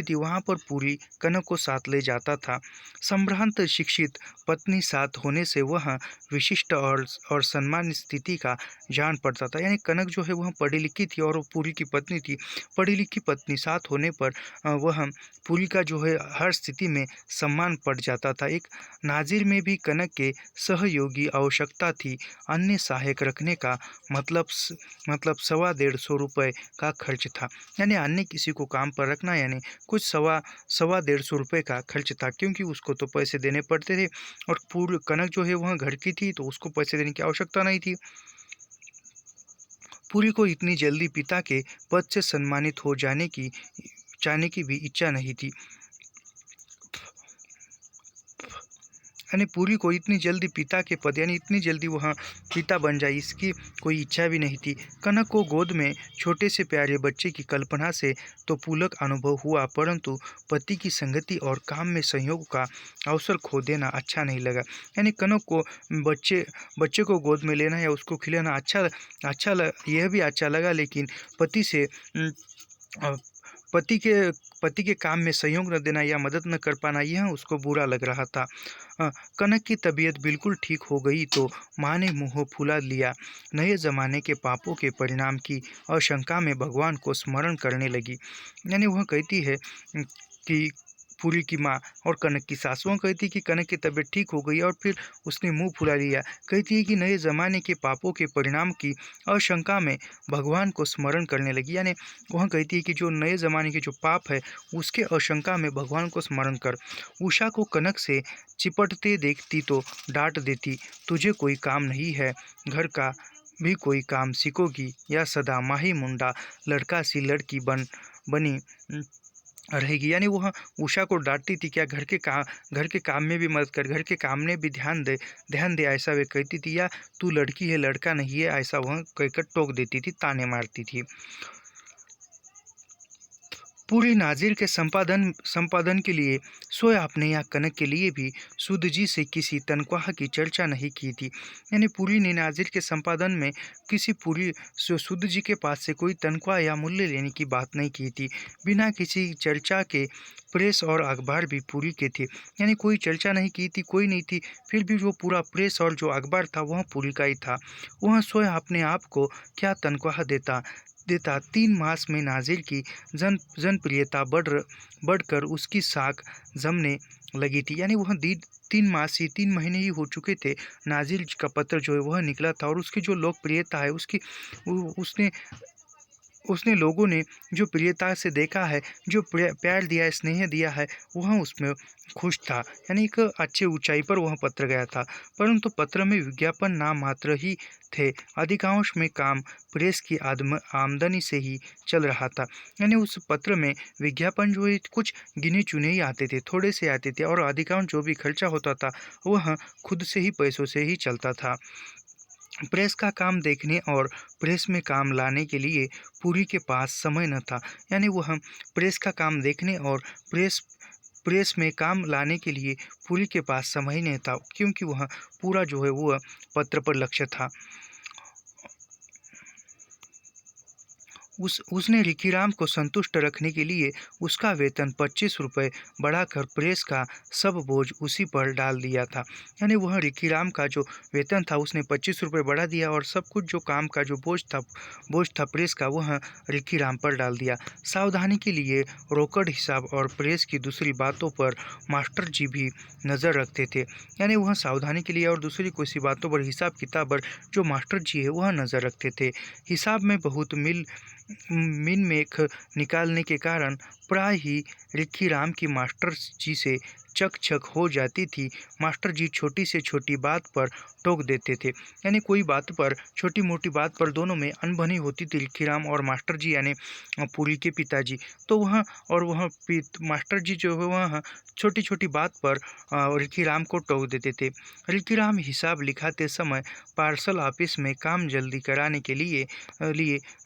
थी, वहाँ पर पूरी कनक को साथ ले जाता था। संभ्रांत शिक्षित पत्नी साथ होने से वह विशिष्ट और सम्मान स्थिति का जान पड़ता था। यानी कनक जो है वह पढ़ी लिखी थी और वो पूरी की पत्नी थी। पढ़ी लिखी पत्नी साथ होने पर वह पूरी का जो है हर स्थिति में सम्मान पड़ जाता था। एक नाजिर में भी कनक के सहयोगी आवश्यकता थी। अन्य सहायक रखने का मतलब 125 रुपये का खर्च था। यानी अन्य किसी को काम पर रखना, यानी कुछ 125 रुपये का खर्च था, क्योंकि उसको तो पैसे देने पड़ते थे, और पूरी कनक जो है वह घर की थी तो उसको पैसे देने की आवश्यकता नहीं थी। पूरी को इतनी जल्दी पिता के पद से सम्मानित हो जाने की भी इच्छा नहीं थी। यानी पूरी को इतनी जल्दी पिता के पद, यानी इतनी जल्दी वह पिता बन जाए, इसकी कोई इच्छा भी नहीं थी। कनक को गोद में छोटे से प्यारे बच्चे की कल्पना से तो पुलक अनुभव हुआ, परंतु पति की संगति और काम में संयोग का अवसर खो देना अच्छा नहीं लगा। यानी कनक को बच्चे को गोद में लेना या उसको खिलाना यह भी अच्छा लगा, लेकिन पति से अ, पति के काम में सहयोग न देना या मदद न कर पाना, यह उसको बुरा लग रहा था। कनक की तबीयत बिल्कुल ठीक हो गई तो माँ ने मुँह फुला लिया। नए ज़माने के पापों के परिणाम की आशंका में भगवान को स्मरण करने लगी। यानी वह कहती है कि पूरी की माँ और कनक की सास, वह कहती कि कनक की तबीयत ठीक हो गई और फिर उसने मुंह फुला लिया। कहती है कि नए ज़माने के पापों के परिणाम की आशंका में भगवान को स्मरण करने लगी। यानी वह कहती है कि जो नए ज़माने के जो पाप है उसके आशंका में भगवान को स्मरण कर। उषा को कनक से चिपटते देखती तो डांट देती, तुझे कोई काम नहीं है, घर का भी कोई काम सीखोगी या सदा माही मुंडा लड़का सी लड़की बनी रहेगी। यानी वह उषा को डांटती थी, क्या घर के काम में भी मदद कर, घर के काम में भी ध्यान दे, ऐसा वे कहती थी, या तू लड़की है लड़का नहीं है, ऐसा वह कहकर टोक देती थी, ताने मारती थी। पूरी नाजिर के संपादन के लिए सोए आपने या कनक के लिए भी सूद जी से किसी तनख्वाह की चर्चा नहीं की थी। यानी पूरी ने नाजिर के संपादन में किसी पूरी सूद जी के पास से कोई तनख्वाह या मूल्य लेने की बात नहीं की थी। बिना किसी चर्चा के प्रेस और अखबार भी पूरी के थे। यानी कोई चर्चा नहीं की थी, कोई नहीं थी, फिर भी जो पूरा प्रेस और जो अखबार था वह पूरी का ही था। वह सोए अपने आप को क्या तनख्वाह देता देता 3 मास में नाजिर की जनप्रियता बढ़कर उसकी साख जमने लगी थी। यानी वह 3 महीने ही हो चुके थे। नाजिर का पत्र जो है वह निकला था और उसकी जो लोकप्रियता है उसने उसने लोगों ने जो प्रियता से देखा है, जो प्यार दिया है, स्नेह दिया है, वह उसमें खुश था। यानी एक अच्छे ऊंचाई पर वह पत्र गया था। परंतु पत्र में विज्ञापन नाम मात्र ही थे। अधिकांश में काम प्रेस की आमदनी से ही चल रहा था। यानी उस पत्र में विज्ञापन जो है कुछ गिने चुने ही आते थे, थोड़े से आते थे, और अधिकांश जो भी खर्चा होता था वह खुद से ही पैसों से ही चलता था। प्रेस का काम देखने और प्रेस में काम लाने के लिए पूरी के पास समय न था। यानी वह प्रेस का काम देखने और प्रेस में काम लाने के लिए पूरी के पास समय ही नहीं था, क्योंकि वह पूरा जो है वह पत्र पर लक्ष्य था। उसने रिकीराम को संतुष्ट रखने के लिए उसका वेतन 25 रुपये बढ़ाकर प्रेस का सब बोझ उसी पर डाल दिया था। यानी वह रिकीराम का जो वेतन था उसने 25 रुपये बढ़ा दिया और सब कुछ जो काम का जो बोझ था प्रेस का वह रिकीराम पर डाल दिया। सावधानी के लिए रोकड़ हिसाब और प्रेस की दूसरी बातों पर मास्टर जी भी नज़र रखते थे। यानी वह सावधानी के लिए और दूसरी कोई बातों पर हिसाब किताब पर जो मास्टर जी है वह नज़र रखते थे। हिसाब में बहुत मिन मेख निकालने के कारण प्राय ही रिक्कीराम की मास्टर जी से चक हो जाती थी। मास्टर जी छोटी से छोटी बात पर टोक देते थे। यानी कोई बात पर, छोटी मोटी बात पर दोनों में अनबनी होती थी रिक्कीराम और मास्टर जी, यानी पूरी के पिताजी। तो वह मास्टर जी जो है वह छोटी छोटी बात पर रिक्कीराम को टोक देते थे। रिक्कीराम हिसाब लिखाते समय पार्सल ऑफिस में काम जल्दी कराने के लिए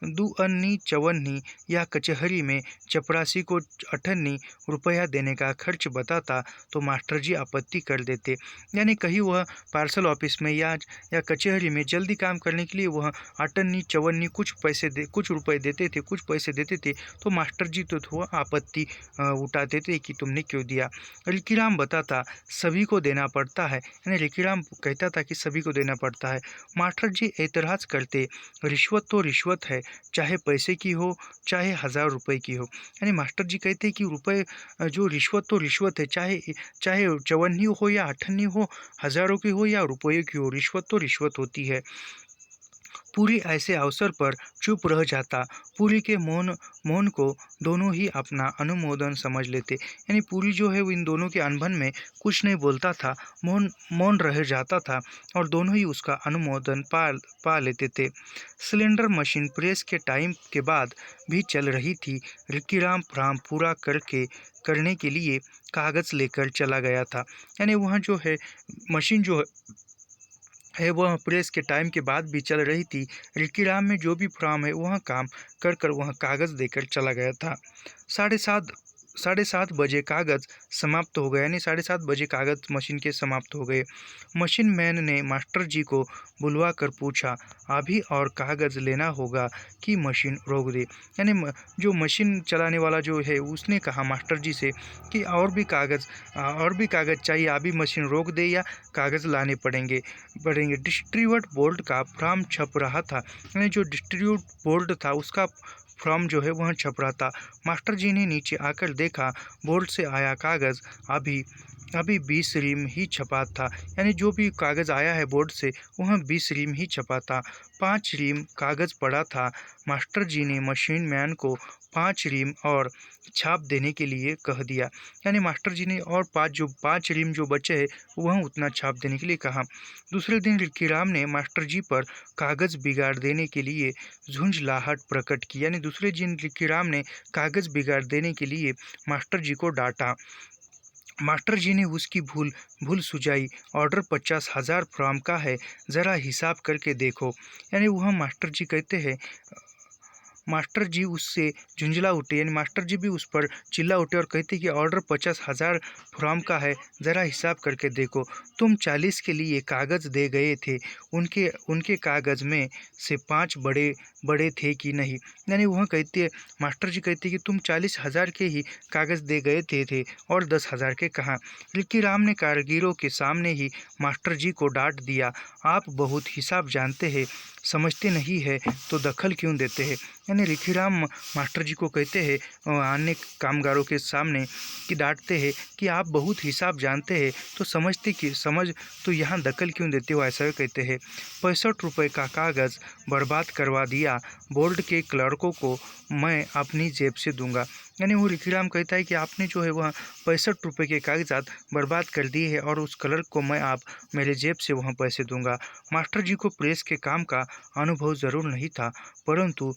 दुअन्नी चवन्नी या कचहरी में चपरासी को 98 रुपया देने का खर्च बताता तो मास्टर जी आपत्ति कर देते। यानी कहीं वह पार्सल ऑफिस में या कचहरी में जल्दी काम करने के लिए वह 98 कुछ रुपए देते थे, कुछ पैसे देते थे, तो मास्टर जी तो वह आपत्ति उठाते थे कि तुमने क्यों दिया। रिकीराम बताता सभी को देना पड़ता है। यानी रिकीराम कहता था कि सभी को देना पड़ता है। मास्टर जी एतराज़ करते, रिश्वत तो रिश्वत है, चाहे पैसे की हो चाहे 1000 रुपये की हो। यानी मास्टर जी कहते हैं कि रुपए जो रिश्वत तो रिश्वत है, चाहे चाहे 54 हो या 98 हो, हज़ारों की हो या रुपये की हो, रिश्वत तो रिश्वत होती है। पूरी ऐसे अवसर पर चुप रह जाता। पूरी के मौन को दोनों ही अपना अनुमोदन समझ लेते। यानी पूरी जो है वो इन दोनों के अनबन में कुछ नहीं बोलता था, मौन रह जाता था और दोनों ही उसका अनुमोदन पा लेते थे। सिलेंडर मशीन प्रेस के टाइम के बाद भी चल रही थी। रिक्कीराम फॉर्म पूरा करने के लिए कागज़ लेकर चला गया था। यानी वहाँ जो है मशीन जो है वह प्रेस के टाइम के बाद भी चल रही थी। रिक्कीराम में जो भी फॉर्म है वह काम कर वह कागज़ देकर चला गया था। 7:30 बजे कागज़ समाप्त हो गए। यानी 7:30 बजे कागज़ मशीन के समाप्त हो गए। मशीन मैन ने मास्टर जी को बुलवा कर पूछा, अभी और कागज़ लेना होगा कि मशीन रोक दे। यानी जो मशीन चलाने वाला जो है उसने कहा मास्टर जी से कि और भी कागज़ चाहिए, अभी मशीन रोक दे या कागज़ लाने पड़ेंगे। डिस्ट्रीब्यूट बोर्ड का फॉर्म छप रहा था। यानी जो डिस्ट्रीब्यूट बोर्ड था उसका फॉर्म जो है वह छप रहा था। मास्टर जी ने नीचे आकर देखा, बोर्ड से आया कागज़ अभी 20 रीम ही छपा था। यानी जो भी कागज़ आया है बोर्ड से वह 20 रीम ही छपा था। 5 रीम कागज़ पड़ा था। मास्टर जी ने मशीन मैन को 5 रीम और छाप देने के लिए कह दिया। यानी मास्टर जी ने और 5 रीम जो बचे है वह उतना छाप देने के लिए कहा। दूसरे दिन रिक्कीराम ने मास्टर जी पर कागज़ बिगाड़ देने के लिए झुंझलाहट प्रकट की। यानी दूसरे दिन रिक्कीराम ने कागज़ बिगाड़ देने के लिए मास्टर जी को डांटा। मास्टर जी ने उसकी भूल सुझाई। ऑर्डर 50,000 फ्राम का है, ज़रा हिसाब करके देखो। यानी वह मास्टर जी कहते हैं मास्टर जी उससे झुंझला उठे, यानी मास्टर जी भी उस पर चिल्ला उठे और कहते कि ऑर्डर 50,000 फ्रॉम का है, ज़रा हिसाब करके देखो। तुम 40 के लिए कागज़ दे गए थे, उनके उनके कागज़ में से 5 बड़े बड़े थे कि नहीं। यानी वह कहते, मास्टर जी कहते कि तुम 40,000 के ही कागज़ दे गए थे और 10,000 के कहाँ। रिकी राम ने कारीगरों के सामने ही मास्टर जी को डांट दिया, आप बहुत हिसाब जानते हैं, समझते नहीं है तो दखल क्यों देते हैं। यानी रिखीराम मास्टर जी को कहते हैं अन्य कामगारों के सामने कि डांटते हैं कि आप बहुत हिसाब जानते हैं तो समझ तो यहाँ दखल क्यों देते हो, ऐसा कहते हैं। 65 रुपये का कागज़ बर्बाद करवा दिया, बोर्ड के क्लर्कों को मैं अपनी जेब से दूंगा। यानी वो रिखीराम कहता है कि आपने जो है वह 65 रुपये के कागजात बर्बाद कर दिए हैं और उस क्लर्क को मैं आप मेरे जेब से वहाँ पैसे दूंगा। मास्टर जी को प्रेस के काम का अनुभव ज़रूर नहीं था, परंतु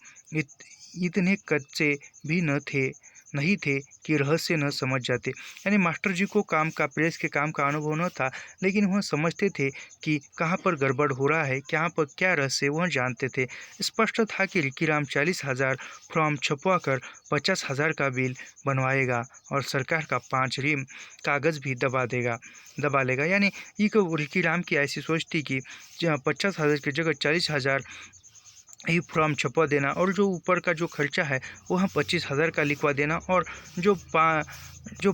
इतने कच्चे भी नहीं थे कि रहस्य न समझ जाते। यानी मास्टर जी को प्रेस के काम का अनुभव न था, लेकिन वह समझते थे कि कहाँ पर गड़बड़ हो रहा है, कहाँ पर क्या रहस्य, वह जानते थे। स्पष्ट था कि रिकीराम 40,000 फॉर्म छपवा कर 50,000 का बिल बनवाएगा और सरकार का 5 रीम कागज़ भी दबा लेगा। यानी एक रिकीराम की ऐसी सोच थी कि 50,000 की जगह 40,000 ही फॉर्म छपवा देना और जो ऊपर का जो खर्चा है वह 25,000 का लिखवा देना और जो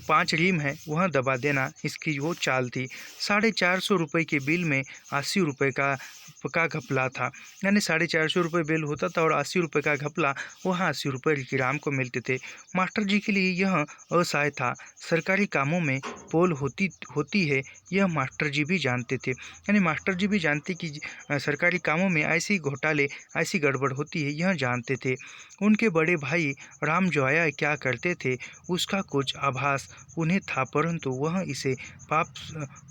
5 रीम है वह दबा देना, इसकी वो चाल थी। 450 रुपये के बिल में 80 रुपये का घपला था। यानी 450 रुपये बिल होता था और 80 रुपये का घपला, वहाँ 80 रुपये रिकीराम को मिलते थे। मास्टर जी के लिए यह असहाय था। सरकारी कामों में पोल होती है, यह मास्टर जी भी जानते थे। यानी मास्टर जी भी जानते कि सरकारी कामों में ऐसे घोटाले, ऐसी गड़बड़ होती है, यह जानते थे। उनके बड़े भाई राम जोया क्या करते थे उसका कुछ आभास उन्हें था, परंतु वह इसे पाप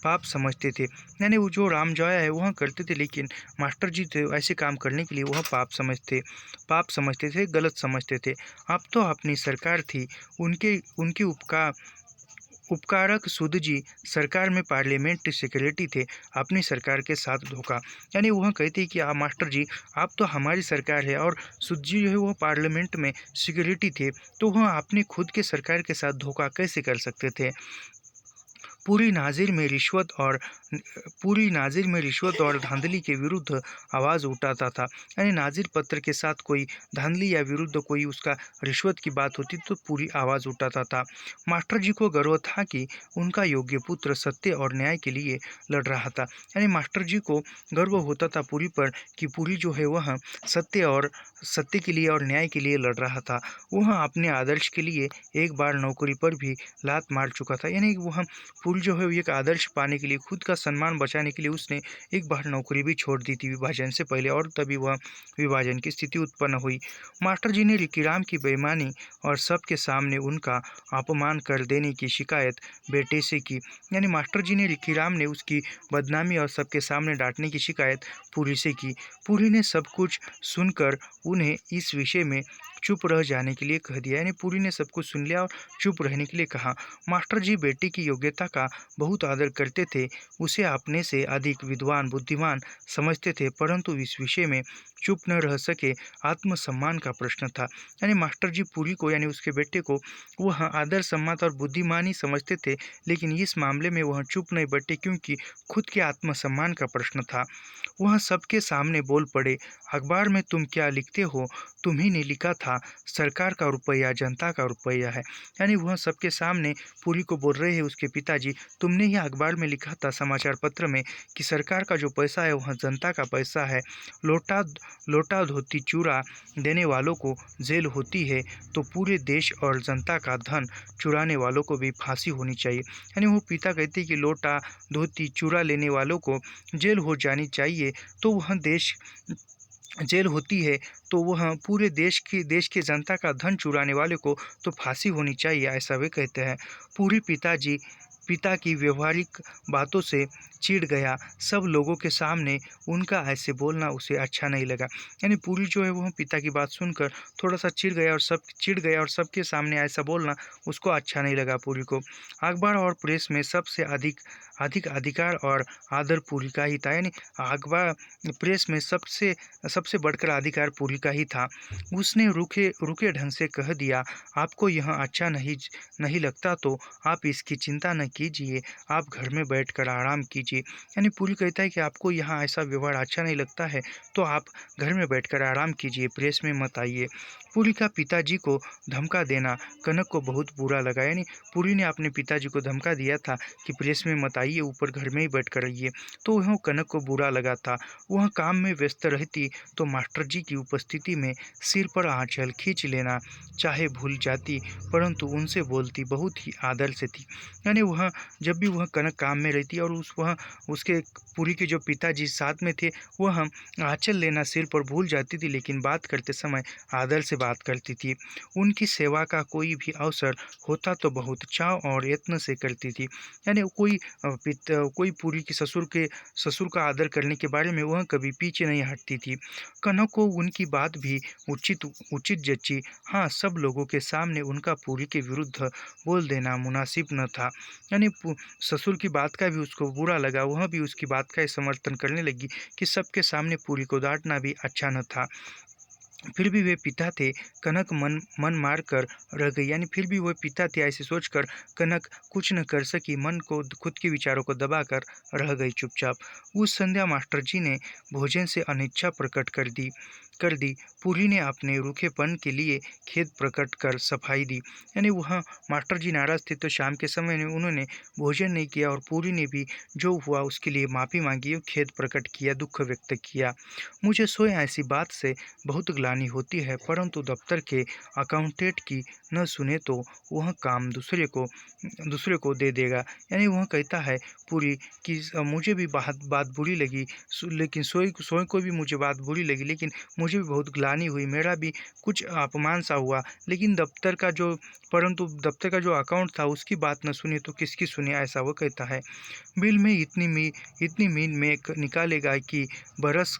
पाप समझते थे। यानी वो जो राम जोया है वह करते थे, लेकिन मास्टर जी थे ऐसे काम करने के लिए वह पाप समझते थे, गलत समझते थे। अब तो अपनी सरकार थी, उनके उनके उपकारक सूद जी सरकार में पार्लियामेंट्री सेक्रेटरी थे, अपनी सरकार के साथ धोखा। यानी वह कहते कि आप मास्टर जी, आप तो हमारी सरकार है और सूद जी जो है वो पार्लियामेंट में सेक्रेटरी थे, तो वह अपनी खुद के सरकार के साथ धोखा कैसे कर सकते थे। पूरी नाजिर में रिश्वत और धांधली के विरुद्ध आवाज़ उठाता था। यानी नाजिर पत्र के साथ कोई धांधली या विरुद्ध कोई उसका रिश्वत की बात होती तो पूरी आवाज़ उठाता था। मास्टर जी को गर्व था कि उनका योग्य पुत्र सत्य और न्याय के लिए लड़ रहा था। यानी मास्टर जी को गर्व होता था पूरी पर कि पूरी जो है वह सत्य के लिए और न्याय के लिए लड़ रहा था। वह अपने आदर्श के लिए एक बार नौकरी पर भी लात मार चुका था। यानी वह पूरी जो है एक आदर्श पाने के लिए, खुद का सम्मान बचाने के लिए उसने एक बार नौकरी भी छोड़ दी थी विभाजन से पहले, और तभी वह विभाजन की स्थिति उत्पन्न हुई। मास्टर जी ने रिकीराम की बेईमानी और सबके सामने उनका अपमान कर देने की शिकायत बेटे से की। यानी मास्टर जी ने रिकीराम ने उसकी बदनामी और सबके सामने डांटने की शिकायत पूरी से की। पूरी ने सब कुछ सुनकर उन्हें इस विषय में चुप रह जाने के लिए कह दिया। यानी पूरी ने सब कुछ सुन लिया और चुप रहने के लिए कहा। मास्टर जी बेटे की योग्यता का बहुत आदर करते थे, उसे अपने से अधिक विद्वान बुद्धिमान समझते थे, परंतु इस विषय में चुप न रह सके, आत्मसम्मान का प्रश्न था। यानी मास्टर जी पूरी को, यानी उसके बेटे को, वह आदर सम्मान और बुद्धिमानी समझते थे, लेकिन इस मामले में वह चुप नहीं बैठे क्योंकि खुद के आत्मसम्मान का प्रश्न था। वह सबके सामने बोल पड़े, अखबार में तुम क्या लिखते हो, तुम्ही ने लिखा था सरकार का रुपया जनता का रुपया है। यानी वह सबके सामने पूरी को बोल रहे हैं उसके पिताजी, तुमने ही अखबार में लिखा था समाचार पत्र में कि सरकार का जो पैसा है वह जनता का पैसा है। लोटा धोती चूरा देने वालों को जेल होती है, तो पूरे देश और जनता का धन चुराने वालों को भी फांसी होनी चाहिए। यानी वो पिता कहते कि लोटा धोती चूरा लेने वालों को जेल हो जानी चाहिए, तो वह देश जेल होती है, तो वह पूरे देश के जनता का धन चुराने वाले को तो फांसी होनी चाहिए, ऐसा वे कहते हैं। पूरी पिता की व्यवहारिक बातों से चिढ़ गया। सब लोगों के सामने उनका ऐसे बोलना उसे अच्छा नहीं लगा। यानी पूरी जो है वो पिता की बात सुनकर थोड़ा-सा चिढ़ गया और सबके सामने ऐसा बोलना उसको अच्छा नहीं लगा पूरी को। अखबार और प्रेस में सबसे अधिक अधिक अधिकार और आदर पूरी का ही था। यानी अखबार प्रेस में सबसे सबसे बढ़कर अधिकार पूरी का ही था। उसने रूखे रूखे ढंग से कह दिया, आपको यह अच्छा नहीं लगता तो आप इसकी चिंता न कीजिए, आप घर में बैठकर आराम कीजिए। यानी पूरी कहता है कि आपको यहाँ ऐसा व्यवहार अच्छा नहीं लगता है तो आप घर में बैठकर आराम कीजिए, प्रेस में मत आइए। पूरी का पिताजी को धमका देना कनक को बहुत बुरा लगा। यानी पूरी ने अपने पिताजी को धमका दिया था कि प्रेस में मत आइए, ऊपर घर में ही बैठ कर रहिए, तो वह कनक को बुरा लगा था। वह काम में व्यस्त रहती तो मास्टर जी की उपस्थिति में सिर पर आंचल खींच लेना चाहे भूल जाती, परंतु उनसे बोलती बहुत ही आदर से थी। यानी वह जब भी वह कनक काम में रहती और वह उसके पूरी के जो पिताजी साथ में थे, वह आंचल लेना सिर पर भूल जाती थी, लेकिन बात करते समय आदर से बात करती थी। उनकी सेवा का कोई भी अवसर होता तो बहुत चाव और यत्न से करती थी। यानी कोई पूरी की ससुर का आदर करने के बारे में वह कभी पीछे नहीं हटती थी। कनक को उनकी बात भी उचित उचित जची। हाँ, सब लोगों के सामने उनका पूरी के विरुद्ध बोल देना मुनासिब न था। यानी ससुर की बात का भी उसको बुरा लगा, वह भी उसकी बात का ही समर्थन करने लगी कि सबके सामने पूरी को डांटना भी अच्छा न था। फिर भी वे पिता थे, कनक मन मार कर रह गई। यानी फिर भी वह पिता थे ऐसे सोचकर कनक कुछ न कर सकी, मन को खुद के विचारों को दबाकर रह गई चुपचाप। उस संध्या मास्टर जी ने भोजन से अनिच्छा प्रकट कर दी। पूरी ने अपने रूखेपन के लिए खेद प्रकट कर सफाई दी। यानी वह मास्टर जी नाराज थे तो शाम के समय में उन्होंने भोजन नहीं किया और पूरी ने भी जो हुआ उसके लिए माफ़ी मांगी और खेद प्रकट किया, दुख व्यक्त किया। मुझे स्वयं ऐसी बात से बहुत ग्लानि होती है, परंतु दफ्तर के अकाउंटेंट की न सुने तो वह काम दूसरे को दे देगा। यानी वह कहता है पूरी कि मुझे भी बात बात बुरी लगी, लेकिन सोई को भी मुझे बात बुरी लगी, लेकिन मुझे भी बहुत ग्लानि हुई, मेरा भी कुछ अपमान सा हुआ, लेकिन दफ्तर का जो अकाउंट था उसकी बात न सुनी तो किसकी सुनी, ऐसा वो कहता है। बिल में इतनी मीन में निकालेगा कि बरस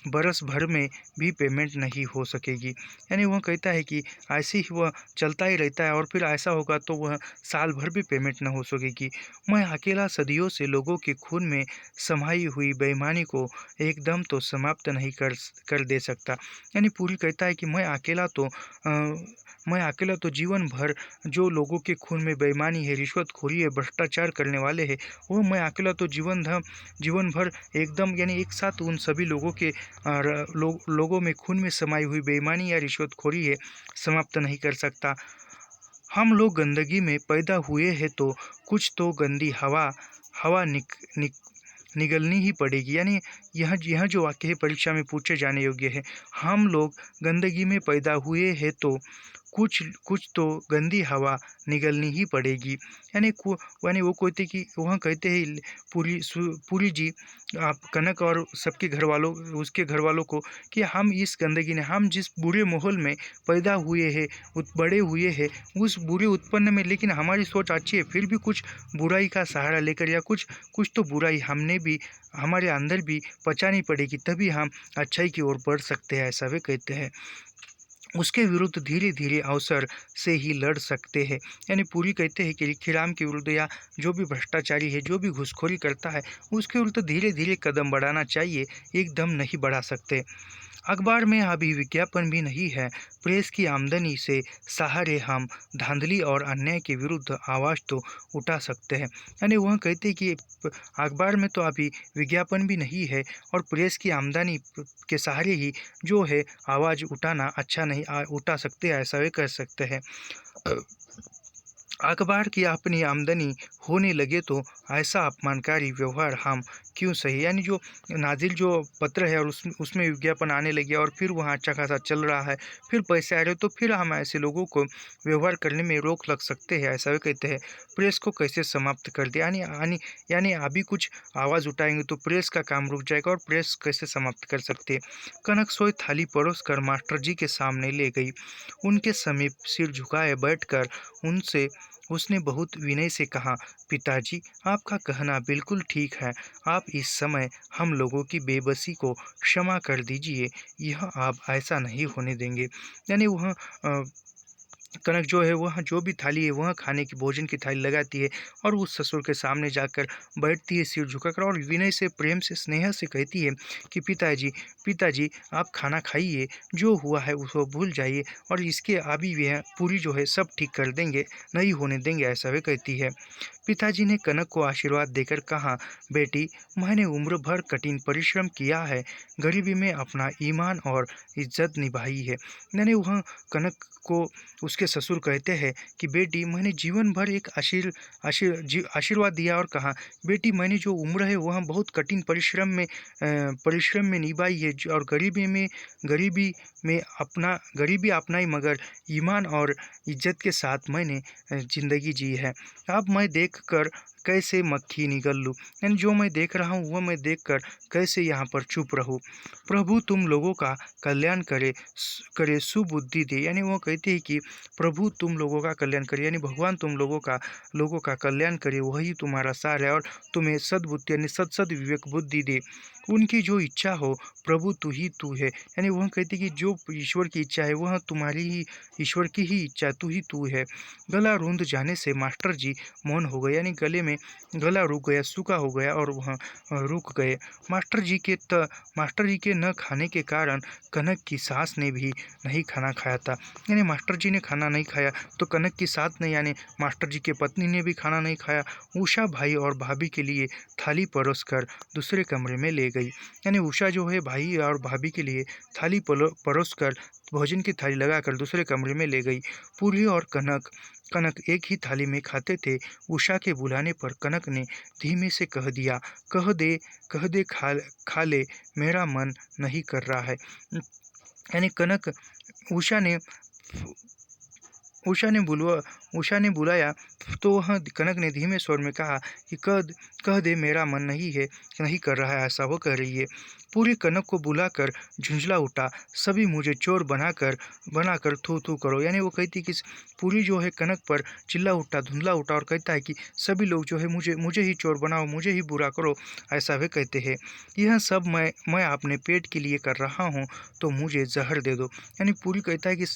बरस भर में भी पेमेंट नहीं हो सकेगी। यानी वह कहता है कि ऐसे ही वह चलता ही रहता है और फिर ऐसा होगा तो वह साल भर भी पेमेंट न हो सकेगी। मैं अकेला सदियों से लोगों के खून में समाई हुई बेईमानी को एकदम तो समाप्त नहीं कर दे सकता। यानी पूरी कहता है कि मैं अकेला तो जीवन भर जो लोगों के खून में बेईमानी है, रिश्वतखोरी है, भ्रष्टाचार करने वाले हैं, वो मैं अकेला तो जीवन भर एकदम यानी एक साथ उन सभी लोगों के लोगों में खून में समाई हुई बेईमानी या रिश्वतखोरी है समाप्त नहीं कर सकता। हम लोग गंदगी में पैदा हुए हैं तो कुछ तो गंदी हवा हवा निक, निक, निगलनी ही पड़ेगी। यानी यह जो वाक्य है परीक्षा में पूछे जाने योग्य है। हम लोग गंदगी में पैदा हुए हैं तो कुछ तो गंदी हवा निगलनी ही पड़ेगी। यानी वो कहते हैं पूरी जी आप कनक और उसके घर वालों को कि हम जिस बुरे माहौल में पैदा हुए हैं, बड़े हुए हैं, उस बुरे उत्पन्न में, लेकिन हमारी सोच अच्छी है, फिर भी कुछ बुराई का सहारा लेकर या कुछ तो बुराई हमारे अंदर भी पचानी पड़ेगी, तभी हम अच्छाई की ओर बढ़ सकते हैं, ऐसा वे कहते हैं। उसके विरुद्ध धीरे धीरे अवसर से ही लड़ सकते हैं। यानी पूरी कहते हैं कि लिखीराम के विरुद्ध या जो भी भ्रष्टाचारी है, जो भी घूसखोरी करता है, उसके विरुद्ध धीरे धीरे कदम बढ़ाना चाहिए, एकदम नहीं बढ़ा सकते। अखबार में अभी विज्ञापन भी नहीं है, प्रेस की आमदनी से सहारे हम धांधली और अन्याय के विरुद्ध आवाज़ तो उठा सकते हैं। यानी वह कहते हैं कि अखबार में तो अभी विज्ञापन भी नहीं है और प्रेस की आमदनी के सहारे ही जो है आवाज़ उठाना अच्छा नहीं उठा सकते, ऐसा वे कह सकते हैं। अखबार की अपनी आमदनी होने लगे तो ऐसा अपमानकारी व्यवहार हम क्यों सही। यानी जो नाजिल जो पत्र है और उसमें विज्ञापन आने लगे और फिर वहाँ अच्छा खासा चल रहा है, फिर पैसे आ रहे तो फिर हम ऐसे लोगों को व्यवहार करने में रोक लग सकते हैं, ऐसा वे कहते हैं। प्रेस को कैसे समाप्त कर दे, यानी अभी कुछ आवाज़ उठाएंगे तो प्रेस का काम रुक जाएगा और प्रेस कैसे समाप्त कर सकते हैं। कनक सोई थाली परोस कर मास्टर जी के सामने ले गई, उनके समीप सिर झुकाए बैठकर उसने बहुत विनय से कहा, पिताजी, आपका कहना बिल्कुल ठीक है। आप इस समय हम लोगों की बेबसी को क्षमा कर दीजिए। यह आप ऐसा नहीं होने देंगे। यानी वह कनक जो है वह जो भी थाली है वह खाने की भोजन की थाली लगाती है और उस ससुर के सामने जाकर बैठती है सिर झुकाकर और विनय से, प्रेम से, स्नेह से कहती है कि पिताजी, पिताजी, आप खाना खाइए, जो हुआ है उसको भूल जाइए और इसके अभी वह पूरी जो है सब ठीक कर देंगे, नहीं होने देंगे, ऐसा वे कहती है। पिताजी ने कनक को आशीर्वाद देकर कहा, बेटी, मैंने उम्र भर कठिन परिश्रम किया है, गरीबी में अपना ईमान और इज्जत निभाई है। यानी वह कनक को उसके ससुर कहते हैं कि बेटी, मैंने जीवन भर एक आशीर्वाद दिया और कहा, बेटी, मैंने जो उम्र है वह बहुत कठिन परिश्रम में निभाई है और गरीबी में गरीबी अपनाई, मगर ईमान और इज्जत के साथ मैंने ज़िंदगी जी है। अब मैं देखकर कैसे मक्खी निगल लूँ, यानी जो मैं देख रहा हूँ वह मैं देखकर कैसे यहाँ पर चुप रहूँ। प्रभु तुम लोगों का कल्याण करे, सुबुद्धि दे। यानी वो कहते हैं कि प्रभु तुम लोगों का कल्याण करे, यानी भगवान तुम लोगों का कल्याण करे, वही तुम्हारा सार है और तुम्हें सद्बुद्धि यानी सद विवेक बुद्धि दे। उनकी जो इच्छा हो प्रभु तू है। यानी वह कहते कि जो ईश्वर की इच्छा है वह तुम्हारी ही, ईश्वर की ही इच्छा, तू है। गला रूंध जाने से मास्टर जी मौन हो गए, यानी गले में गला रुक गया, सूखा हो गया और वह रुक गए। मास्टर जी के न खाने के कारण कनक की सास ने भी नहीं खाना खाया था। यानी मास्टर जी ने खाना नहीं खाया तो कनक की सास ने, यानी मास्टर जी के पत्नी ने भी खाना नहीं खाया। उषा भाई और भाभी के लिए थाली परोस कर दूसरे कमरे में ले गई। यानी उषा जो है भाई और भाभी के लिए थाली परोस कर, भोजन की थाली लगाकर दूसरे कमरे में ले गई। पूरी और कनक एक ही थाली में खाते थे। उषा के बुलाने पर कनक ने धीमे से कह दिया, कह दे खा ले, मेरा मन नहीं कर रहा है। यानी उषा ने उषा ने बुलवा उषा ने बुलाया तो वह कनक ने धीमे स्वर में कहा कि कह दे, मेरा मन नहीं कर रहा है, ऐसा वो कह रही है। पूरी कनक को बुलाकर झुंझला उठा, सभी मुझे चोर बनाकर थू थू करो। यानी वो कहती कि पूरी जो है कनक पर चिल्ला उठा, धुंधला उठा और कहता है कि सभी लोग जो है मुझे ही चोर बनाओ, मुझे ही बुरा करो, ऐसा वे कहते हैं। यह सब मैं अपने पेट के लिए कर रहा हूँ, तो मुझे जहर दे दो। यानी पूरी कहता है कि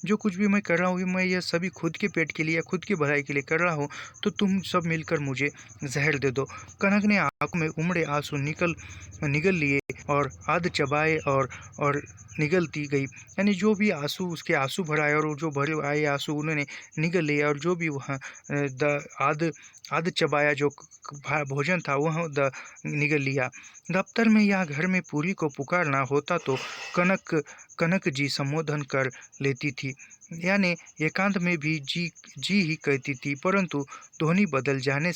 जो कुछ भी मैं कर रहा हूँ मैं यह सभी खुद के पेट के लिए, खुद की भलाई के लिए कर रहा हूँ, तो तुम सब मिलकर मुझे जहर दे दो। कनक ने आंखों में उमड़े आंसू निगल लिए और आध चबाए और निगलती गई। यानी जो भी आंसू उसके आंसू भराए और जो भरे आए आंसू उन्होंने निगल लिए और जो भी वहाँ आध चबाया जो भोजन था वह निगल लिया। दफ्तर में या घर में पूरी को पुकारना होता तो कनक जी संबोधन कर लेती थी, यानी एकांत में भी जी ही कहती थी, परंतु ध्वनि बदल जाने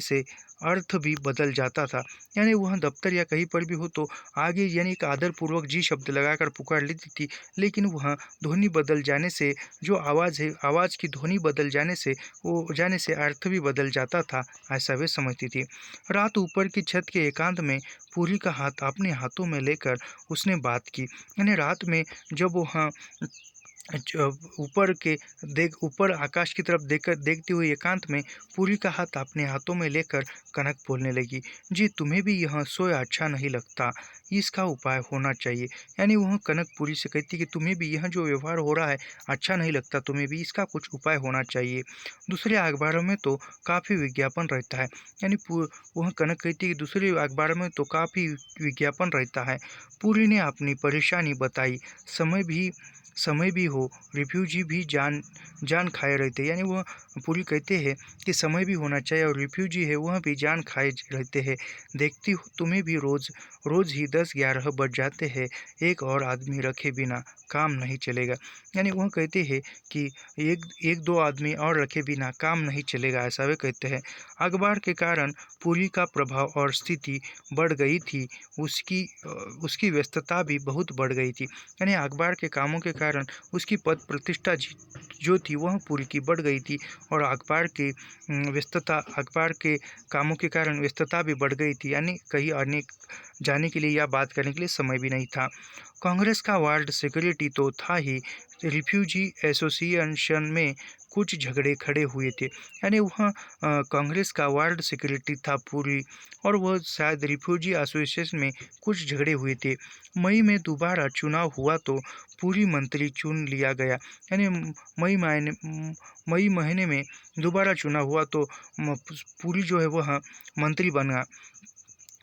से अर्थ भी बदल जाता था। यानी वह दफ्तर या कहीं पर भी हो तो आगे यानी एक आदरपूर्वक जी शब्द लगाकर पुकार लेती थी, लेकिन वह ध्वनि बदल जाने से, जो आवाज़ है आवाज़ की ध्वनि बदल जाने से अर्थ भी बदल जाता था, ऐसा वे समझती थी। रात ऊपर की छत के एकांत में पूरी का हाथ अपने हाथों में लेकर उसने बात की। यानी रात में जब वह ऊपर आकाश की तरफ देखती हुई एकांत में पूरी का हाथ अपने हाथों में लेकर कनक बोलने लगी, जी तुम्हें भी यह सोया अच्छा नहीं लगता, इसका उपाय होना चाहिए। यानी वह कनक पूरी से कहती कि तुम्हें भी यह जो व्यवहार हो रहा है अच्छा नहीं लगता, तुम्हें भी इसका कुछ उपाय होना चाहिए। दूसरे अखबारों में तो काफ़ी विज्ञापन रहता है। यानी वह कनक कहती कि दूसरे अखबारों में तो काफ़ी विज्ञापन रहता है। पूरी ने अपनी परेशानी बताई, समय भी हो, रिफ्यूजी भी जान खाए रहते। यानी वह पूरी कहते हैं कि समय भी होना चाहिए और रिफ्यूजी है वह भी जान खाए रहते हैं। देखती हो तुम्हें भी रोज़ ही 10-11 बज जाते हैं, एक और आदमी रखे बिना काम नहीं चलेगा। यानी वह कहते हैं कि एक दो आदमी और रखे बिना काम नहीं चलेगा, ऐसा वे कहते हैं। अखबार के कारण पूरी का प्रभाव और स्थिति बढ़ गई थी, उसकी व्यस्तता भी बहुत बढ़ गई थी। यानी अखबार के कामों के कारण उसकी पद प्रतिष्ठा जो थी वह पूरी की बढ़ गई थी और अखबार के कामों के कारण व्यस्तता भी बढ़ गई थी, यानी कहीं आने जाने के लिए या बात करने के लिए समय भी नहीं था। कांग्रेस का वार्ड सेक्रेटरी तो था ही, रिफ्यूजी एसोसिएशन में कुछ झगड़े खड़े हुए थे। यानी वहाँ कांग्रेस का वार्ड सेक्रेटरी था पुरी, और वह शायद रिफ्यूजी एसोसिएशन में कुछ झगड़े हुए थे। मई में दोबारा चुनाव हुआ तो पुरी मंत्री चुन लिया गया। यानी मई महीने में दोबारा चुनाव हुआ तो पुरी जो है वह मंत्री बना।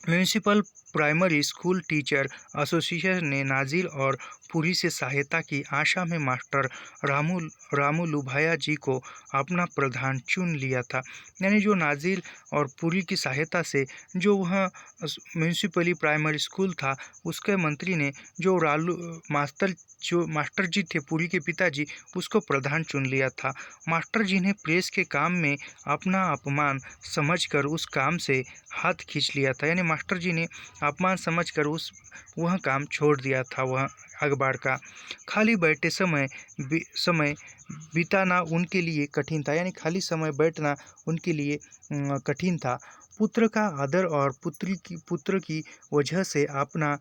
Municipal primary school teacher association ने नाजिर और पुरी से सहायता की आशा में मास्टर रामू रामू लुभाया जी को अपना प्रधान चुन लिया था। यानी जो नाजिर और पुरी की सहायता से जो वह म्यूनिसिपली प्राइमरी स्कूल था, उसके मंत्री ने जो मास्टर जी थे पुरी के पिताजी, उसको प्रधान चुन लिया था। मास्टर जी ने प्रेस के काम में अपना अपमान समझकर उस काम से हाथ खींच लिया था। यानी मास्टर जी ने अपमान समझकर वह काम छोड़ दिया था। वह अखबार का खाली बैठे समय बिताना उनके लिए कठिन था। यानी खाली समय बैठना उनके लिए कठिन था। पुत्र का आदर और पुत्र की वजह से अपना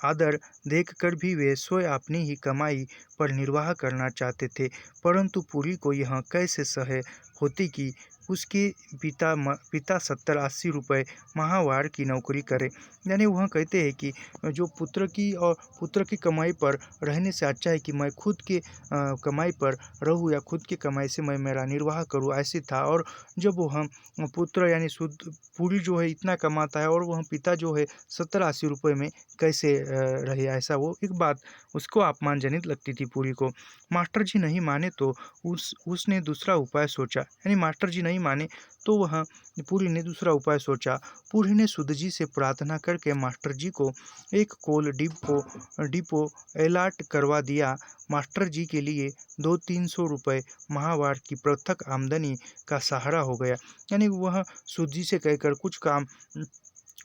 आदर देखकर भी वे स्वयं अपनी ही कमाई पर निर्वाह करना चाहते थे, परंतु पुरी को यह कैसे सह होती कि उसके पिता 70-80 रुपये माहवार की नौकरी करें। यानी वह कहते हैं कि जो पुत्र की कमाई पर रहने से अच्छा है कि मैं खुद के कमाई पर रहूँ या खुद की कमाई से मैं मेरा निर्वाह करूँ, ऐसे था। और जब वह पुत्र यानी शुद्ध पूरी जो है इतना कमाता है और वह पिता जो है 70-80 रुपये में कैसे रहे, ऐसा वो एक बात उसको अपमानजनित लगती थी पूरी को। मास्टर जी नहीं माने तो उसने दूसरा उपाय सोचा। यानी मास्टर जी नहीं माने तो वह पूरी ने दूसरा उपाय सोचा। पूरी ने सुध जी से प्रार्थना करके मास्टर जी को एक कोल डिपो अलॉट करवा दिया। मास्टर जी के लिए 200-300 रुपये माहवार की पृथक आमदनी का सहारा हो गया। यानी वह सुध जी से कहकर कुछ काम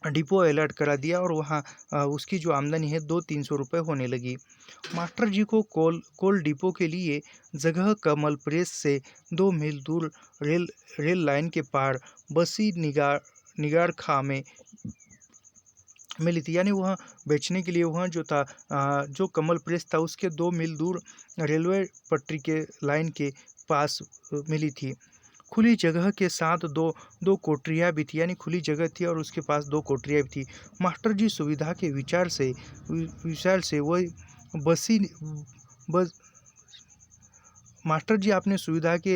डिपो अलॉट करा दिया और वहाँ उसकी जो आमदनी है 200-300 रुपये होने लगी। मास्टर जी को कोल डिपो के लिए जगह कमल प्रेस से 2 मील दूर रेल लाइन के पार बसी निगारखा में मिली थी। यानी वह बेचने के लिए वहाँ जो था जो कमल प्रेस था उसके 2 मील दूर रेलवे पटरी के लाइन के पास मिली थी। खुली जगह के साथ दो कोठरियाँ भी थी। यानी खुली जगह थी और उसके पास 2 कोठरियाँ भी थी। मास्टर जी सुविधा के विचार से वही बसी बस मास्टर जी अपने सुविधा के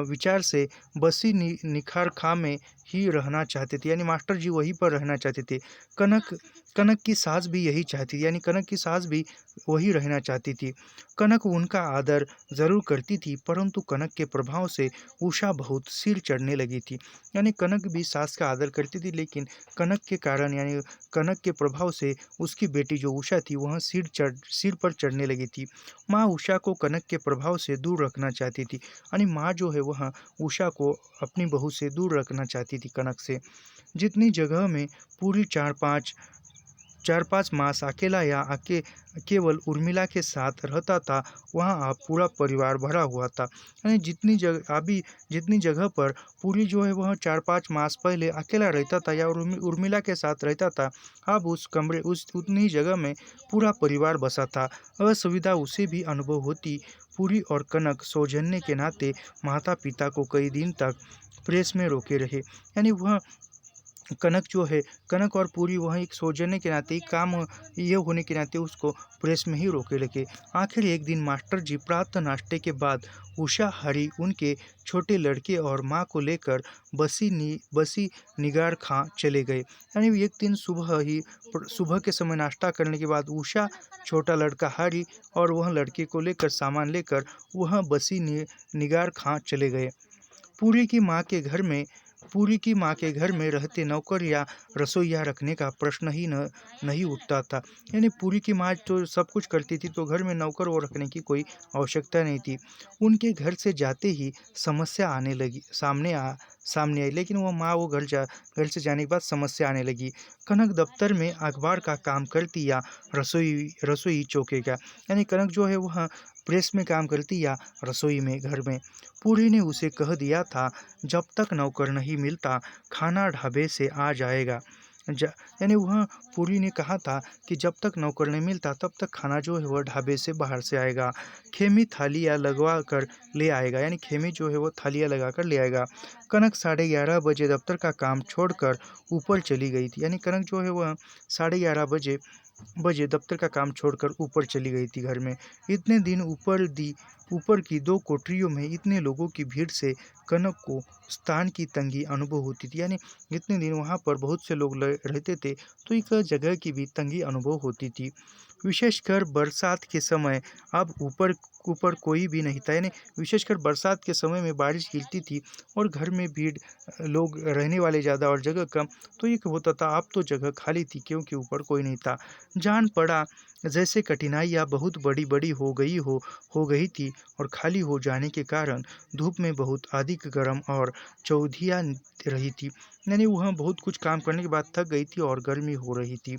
विचार से बसी निखारखा में ही रहना चाहते थे। यानी मास्टर जी वहीं पर रहना चाहते थे। कनक की सास भी यही चाहती थी। यानी कनक की सास भी वही रहना चाहती थी। कनक उनका आदर ज़रूर करती थी, परंतु कनक के प्रभाव से उषा बहुत सिर चढ़ने लगी थी। यानी कनक भी सास का आदर करती थी, लेकिन कनक के कारण यानी कनक के प्रभाव से उसकी बेटी जो उषा थी वह सिर पर चढ़ने लगी थी। माँ उषा को कनक के प्रभाव से दूर रखना चाहती थी। यानी माँ जो है वह उषा को अपनी बहू से दूर रखना चाहती थी कनक से। जितनी जगह में पूरी 4-5 मास अकेला या केवल उर्मिला के साथ रहता था, वहाँ अब पूरा परिवार भरा हुआ था। यानी जितनी जगह पर पूरी जो है वह 4-5 मास पहले अकेला रहता था या उर्मिला के साथ रहता था, अब उतनी जगह में पूरा परिवार बसा था। असुविधा उसे भी अनुभव होती। पूरी और कनक सौजन्य के नाते माता पिता को कई दिन तक प्रेस में रोके रहे। यानी वह कनक और पूरी वह एक सौजन्य के नाते एक काम ये होने के नाते उसको प्रेस में ही रोके लगे। आखिर एक दिन मास्टर जी प्रातः नाश्ते के बाद उषा हरी उनके छोटे लड़के और माँ को लेकर बसी निगार खां चले गए। यानी एक दिन सुबह के समय नाश्ता करने के बाद उषा, छोटा लड़का हरी और वह लड़के को लेकर सामान लेकर वह बसी निगार खां चले गए। पूरी की माँ के घर में रहते नौकर या रसोइया रखने का प्रश्न ही नहीं उठता था। यानी पूरी की माँ तो सब कुछ करती थी, तो घर में नौकर वो रखने की कोई आवश्यकता नहीं थी। उनके घर से जाते ही समस्या सामने आई, लेकिन वो घर से जाने के बाद समस्या आने लगी। कनक दफ्तर में अखबार का काम करती या रसोई चौके का। यानी कनक जो है वह प्रेस में काम करती या रसोई में घर में। पूरी ने उसे कह दिया था, जब तक नौकर नहीं मिलता खाना ढाबे से आ जाएगा। जा यानी वह पूरी ने कहा था कि जब तक नौकर नहीं मिलता तब तक खाना जो है वह ढाबे से बाहर से आएगा। खेमी थालियाँ लगवा कर ले आएगा, यानी खेमी जो है वो थालियाँ लगा कर ले आएगा। कनक 11:30 बजे दफ्तर का काम छोड़कर ऊपर चली गई थी, यानी कनक जो है वह 11:30 बजे दफ्तर का काम छोड़कर ऊपर चली गई थी घर में। इतने दिन ऊपर की 2 कोठरियों में इतने लोगों की भीड़ से कनक को स्थान की तंगी अनुभव होती थी, यानी इतने दिन वहाँ पर बहुत से लोग रहते थे, तो एक जगह की भी तंगी अनुभव होती थी। विशेषकर बरसात के समय अब ऊपर ऊपर कोई भी नहीं था, यानी विशेषकर बरसात के समय में बारिश गिरती थी और घर में भीड़, लोग रहने वाले ज़्यादा और जगह कम, तो ये होता था। अब तो जगह खाली थी क्योंकि ऊपर कोई नहीं था। जान पड़ा जैसे कठिनाइयाँ बहुत बड़ी बड़ी हो गई थी और खाली हो जाने के कारण धूप में बहुत अधिक गर्म और चौधिया रही थी, यानी वह बहुत कुछ काम करने के बाद थक गई थी और गर्मी हो रही थी।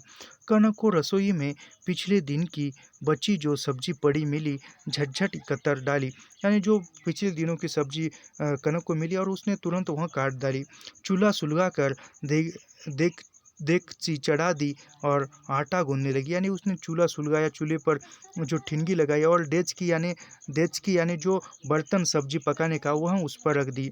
कनक को रसोई में पिछले दिन की बची जो सब्जी पड़ी मिली, झटझट कतर डाली, यानी जो पिछले दिनों की सब्जी कनक को मिली और उसने तुरंत वह काट डाली। चूल्हा सुलगा कर दे देख देगची चढ़ा दी और आटा गूंदने लगी, यानी उसने चूल्हा सुलगाया, चूल्हे पर जो ठिनगी लगाई और डेचकी यानी जो बर्तन सब्जी पकाने का वह उस पर रख दी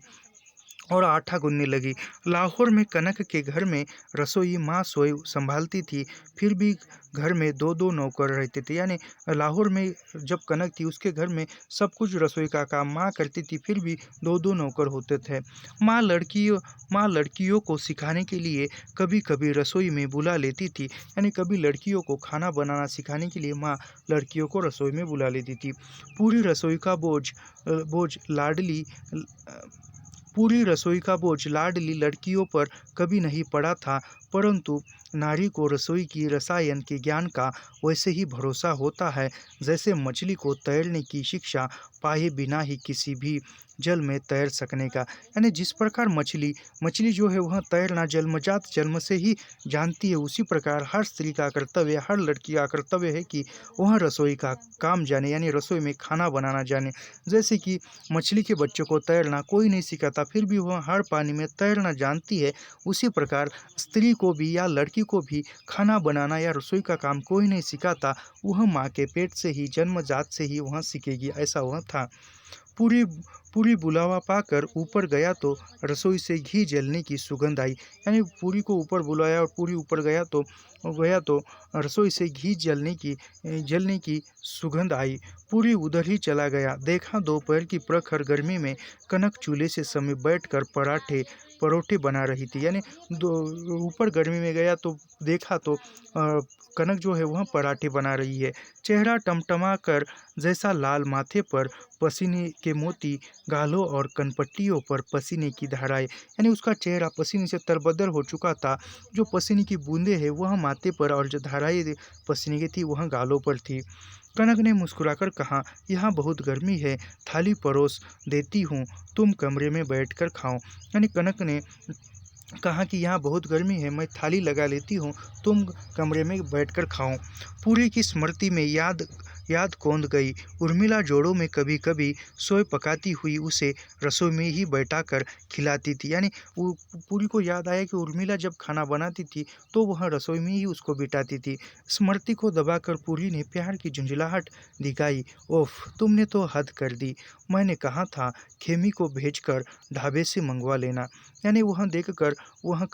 और आटा गूंदने लगी। लाहौर में कनक के घर में रसोई माँ सोई संभालती थी, फिर भी घर में 2-2 नौकर रहते थे, यानी लाहौर में जब कनक थी उसके घर में सब कुछ रसोई का काम माँ करती थी, फिर भी 2-2 नौकर होते थे। माँ लड़कियों को सिखाने के लिए कभी कभी रसोई में बुला लेती थी, यानी कभी लड़कियों को खाना बनाना सिखाने के लिए माँ लड़कियों को रसोई में बुला लेती थी। पूरी रसोई का बोझ लाडली पूरी रसोई का बोझ लाडली लड़कियों पर कभी नहीं पड़ा था, परंतु नारी को रसोई की रसायन के ज्ञान का वैसे ही भरोसा होता है जैसे मछली को तैरने की शिक्षा पाए बिना ही किसी भी जल में तैर सकने का, यानी जिस प्रकार मछली जो है वह तैरना जन्मजात जन्म से ही जानती है, उसी प्रकार हर स्त्री का कर्तव्य, हर लड़की का कर्तव्य है कि वह रसोई का काम जाने, यानी रसोई में खाना बनाना जाने। जैसे कि मछली के बच्चों को तैरना कोई नहीं सिखाता, फिर भी वह हर पानी में तैरना जानती है, उसी प्रकार स्त्री को भी या लड़की को भी खाना बनाना या रसोई का काम कोई नहीं सिखाता, वह माँ के पेट से ही जन्मजात से ही वह सीखेगी, ऐसा वह था। पूरी पूरी बुलावा पाकर ऊपर गया तो रसोई से घी जलने की सुगंध आई, यानी पूरी को ऊपर बुलाया और पूरी ऊपर गया तो रसोई से घी जलने की सुगंध आई। पूरी उधर ही चला गया, देखा दोपहर की प्रखर गर्मी में कनक चूल्हे से समीप बैठकर परोठे बना रही थी, यानी दो ऊपर गर्मी में गया तो देखा तो कनक जो है वह पराठे बना रही है। चेहरा टमटमा कर जैसा लाल, माथे पर पसीने के मोती, गालों और कनपट्टियों पर पसीने की धाराएं, यानी उसका चेहरा पसीने से तरबदर हो चुका था। जो पसीने की बूंदें हैं वह माथे पर और जो धाराएं पसीने की थी वह गालों पर थी। कनक ने मुस्कुराकर कहा, यहाँ बहुत गर्मी है, थाली परोस देती हूँ, तुम कमरे में बैठकर खाओ। यानी कनक ने कहा कि यहाँ बहुत गर्मी है, मैं थाली लगा लेती हूँ, तुम कमरे में बैठकर खाओ। पूरी की स्मृति में याद कौंध गई। उर्मिला जोड़ों में कभी कभी सोए पकाती हुई उसे रसोई में ही बैठा कर खिलाती थी, यानी वो पूरी को याद आया कि उर्मिला जब खाना बनाती थी तो वह रसोई में ही उसको बिठाती थी। स्मृति को दबाकर पूरी ने प्यार की झुंझलाहट दिखाई। ओफ, तुमने तो हद कर दी, मैंने कहा था खेमी को भेजकर ढाबे से मंगवा लेना। यानी वह देखकर वह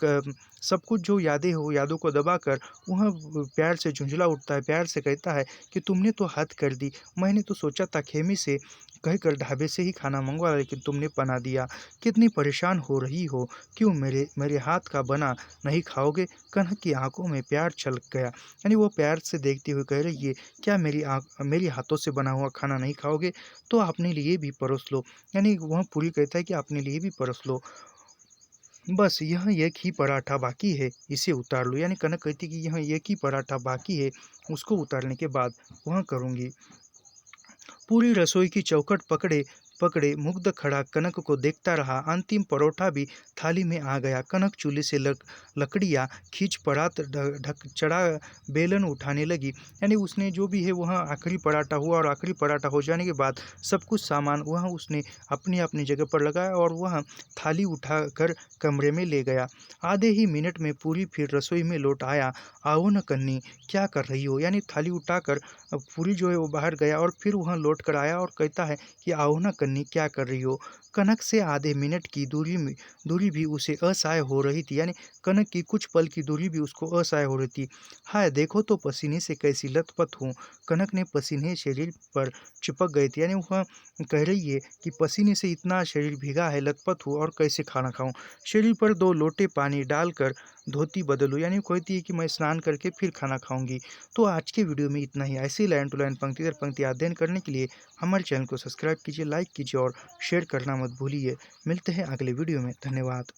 सब कुछ जो यादें हो यादों को दबाकर वह प्यार से झुंझला उठता है, प्यार से कहता है कि तुमने तो हद कर दी, मैंने तो सोचा था खेमी से कहकर ढाबे से ही खाना मंगवा, लेकिन तुमने बना दिया। कितनी परेशान हो रही हो, क्यों मेरे हाथ का बना नहीं खाओगे? कनक की आंखों में प्यार छलक गया, यानी वो प्यार से देखते हुए कह रही है, क्या मेरी हाथों से बना हुआ खाना नहीं खाओगे? तो अपने लिए भी परोस लो। यानी वह पूरी कहता है कि अपने लिए भी परोस लो, बस यह एक ही पराठा बाकी है, इसे उतार लो। यानी कनक कहती कि यह एक ही पराठा बाकी है, उसको उतारने के बाद वह करूँगी। पूरी रसोई की चौखट पकड़े पकड़े मुग्ध खड़ा कनक को देखता रहा। अंतिम परोठा भी थाली में आ गया। कनक चूल्हे से लकड़ियाँ खींच परात ढक चढ़ा बेलन उठाने लगी। यानी उसने जो भी है वह आखिरी पराठा हुआ, और आखिरी पराठा हो जाने के बाद सब कुछ सामान वह उसने अपनी अपनी जगह पर लगाया और वह थाली उठाकर कमरे में ले गया। आधे ही मिनट में पूरी फिर रसोई में लौट आया। आओ न कन्नी, क्या कर रही हो? यानी थाली उठाकर पूरी जो है वो बाहर गया और फिर वह लौट कर आया और कहता है कि आओ न कन्नी, क्या कर रही हो? कनक से आधे मिनट की दूरी भी उसे असह्य हो रही थी। यानी कनक की कुछ पल की दूरी भी उसको असह्य हो रही थी। हाय देखो तो पसीने से कैसी लथपथ हूँ। कनक ने पसीने शरीर पर चिपक गए थे। यानी वह कह रही है कि पसीने से इतना शरीर भीगा है, लथपथ हूँ और कैसे खाना खाऊं। शरीर पर 2 लोटे पानी डालकर धोती बदलूं। यानी वो कहती है कि मैं स्नान करके फिर खाना खाऊंगी। तो आज के वीडियो में इतना ही। ऐसे ही लाइन टू लाइन, पंक्ति दर पंक्ति अध्ययन करने के लिए हमारे चैनल को सब्सक्राइब कीजिए, लाइक कीजिए और शेयर करना मत भूलिए। मिलते हैं अगले वीडियो में। धन्यवाद।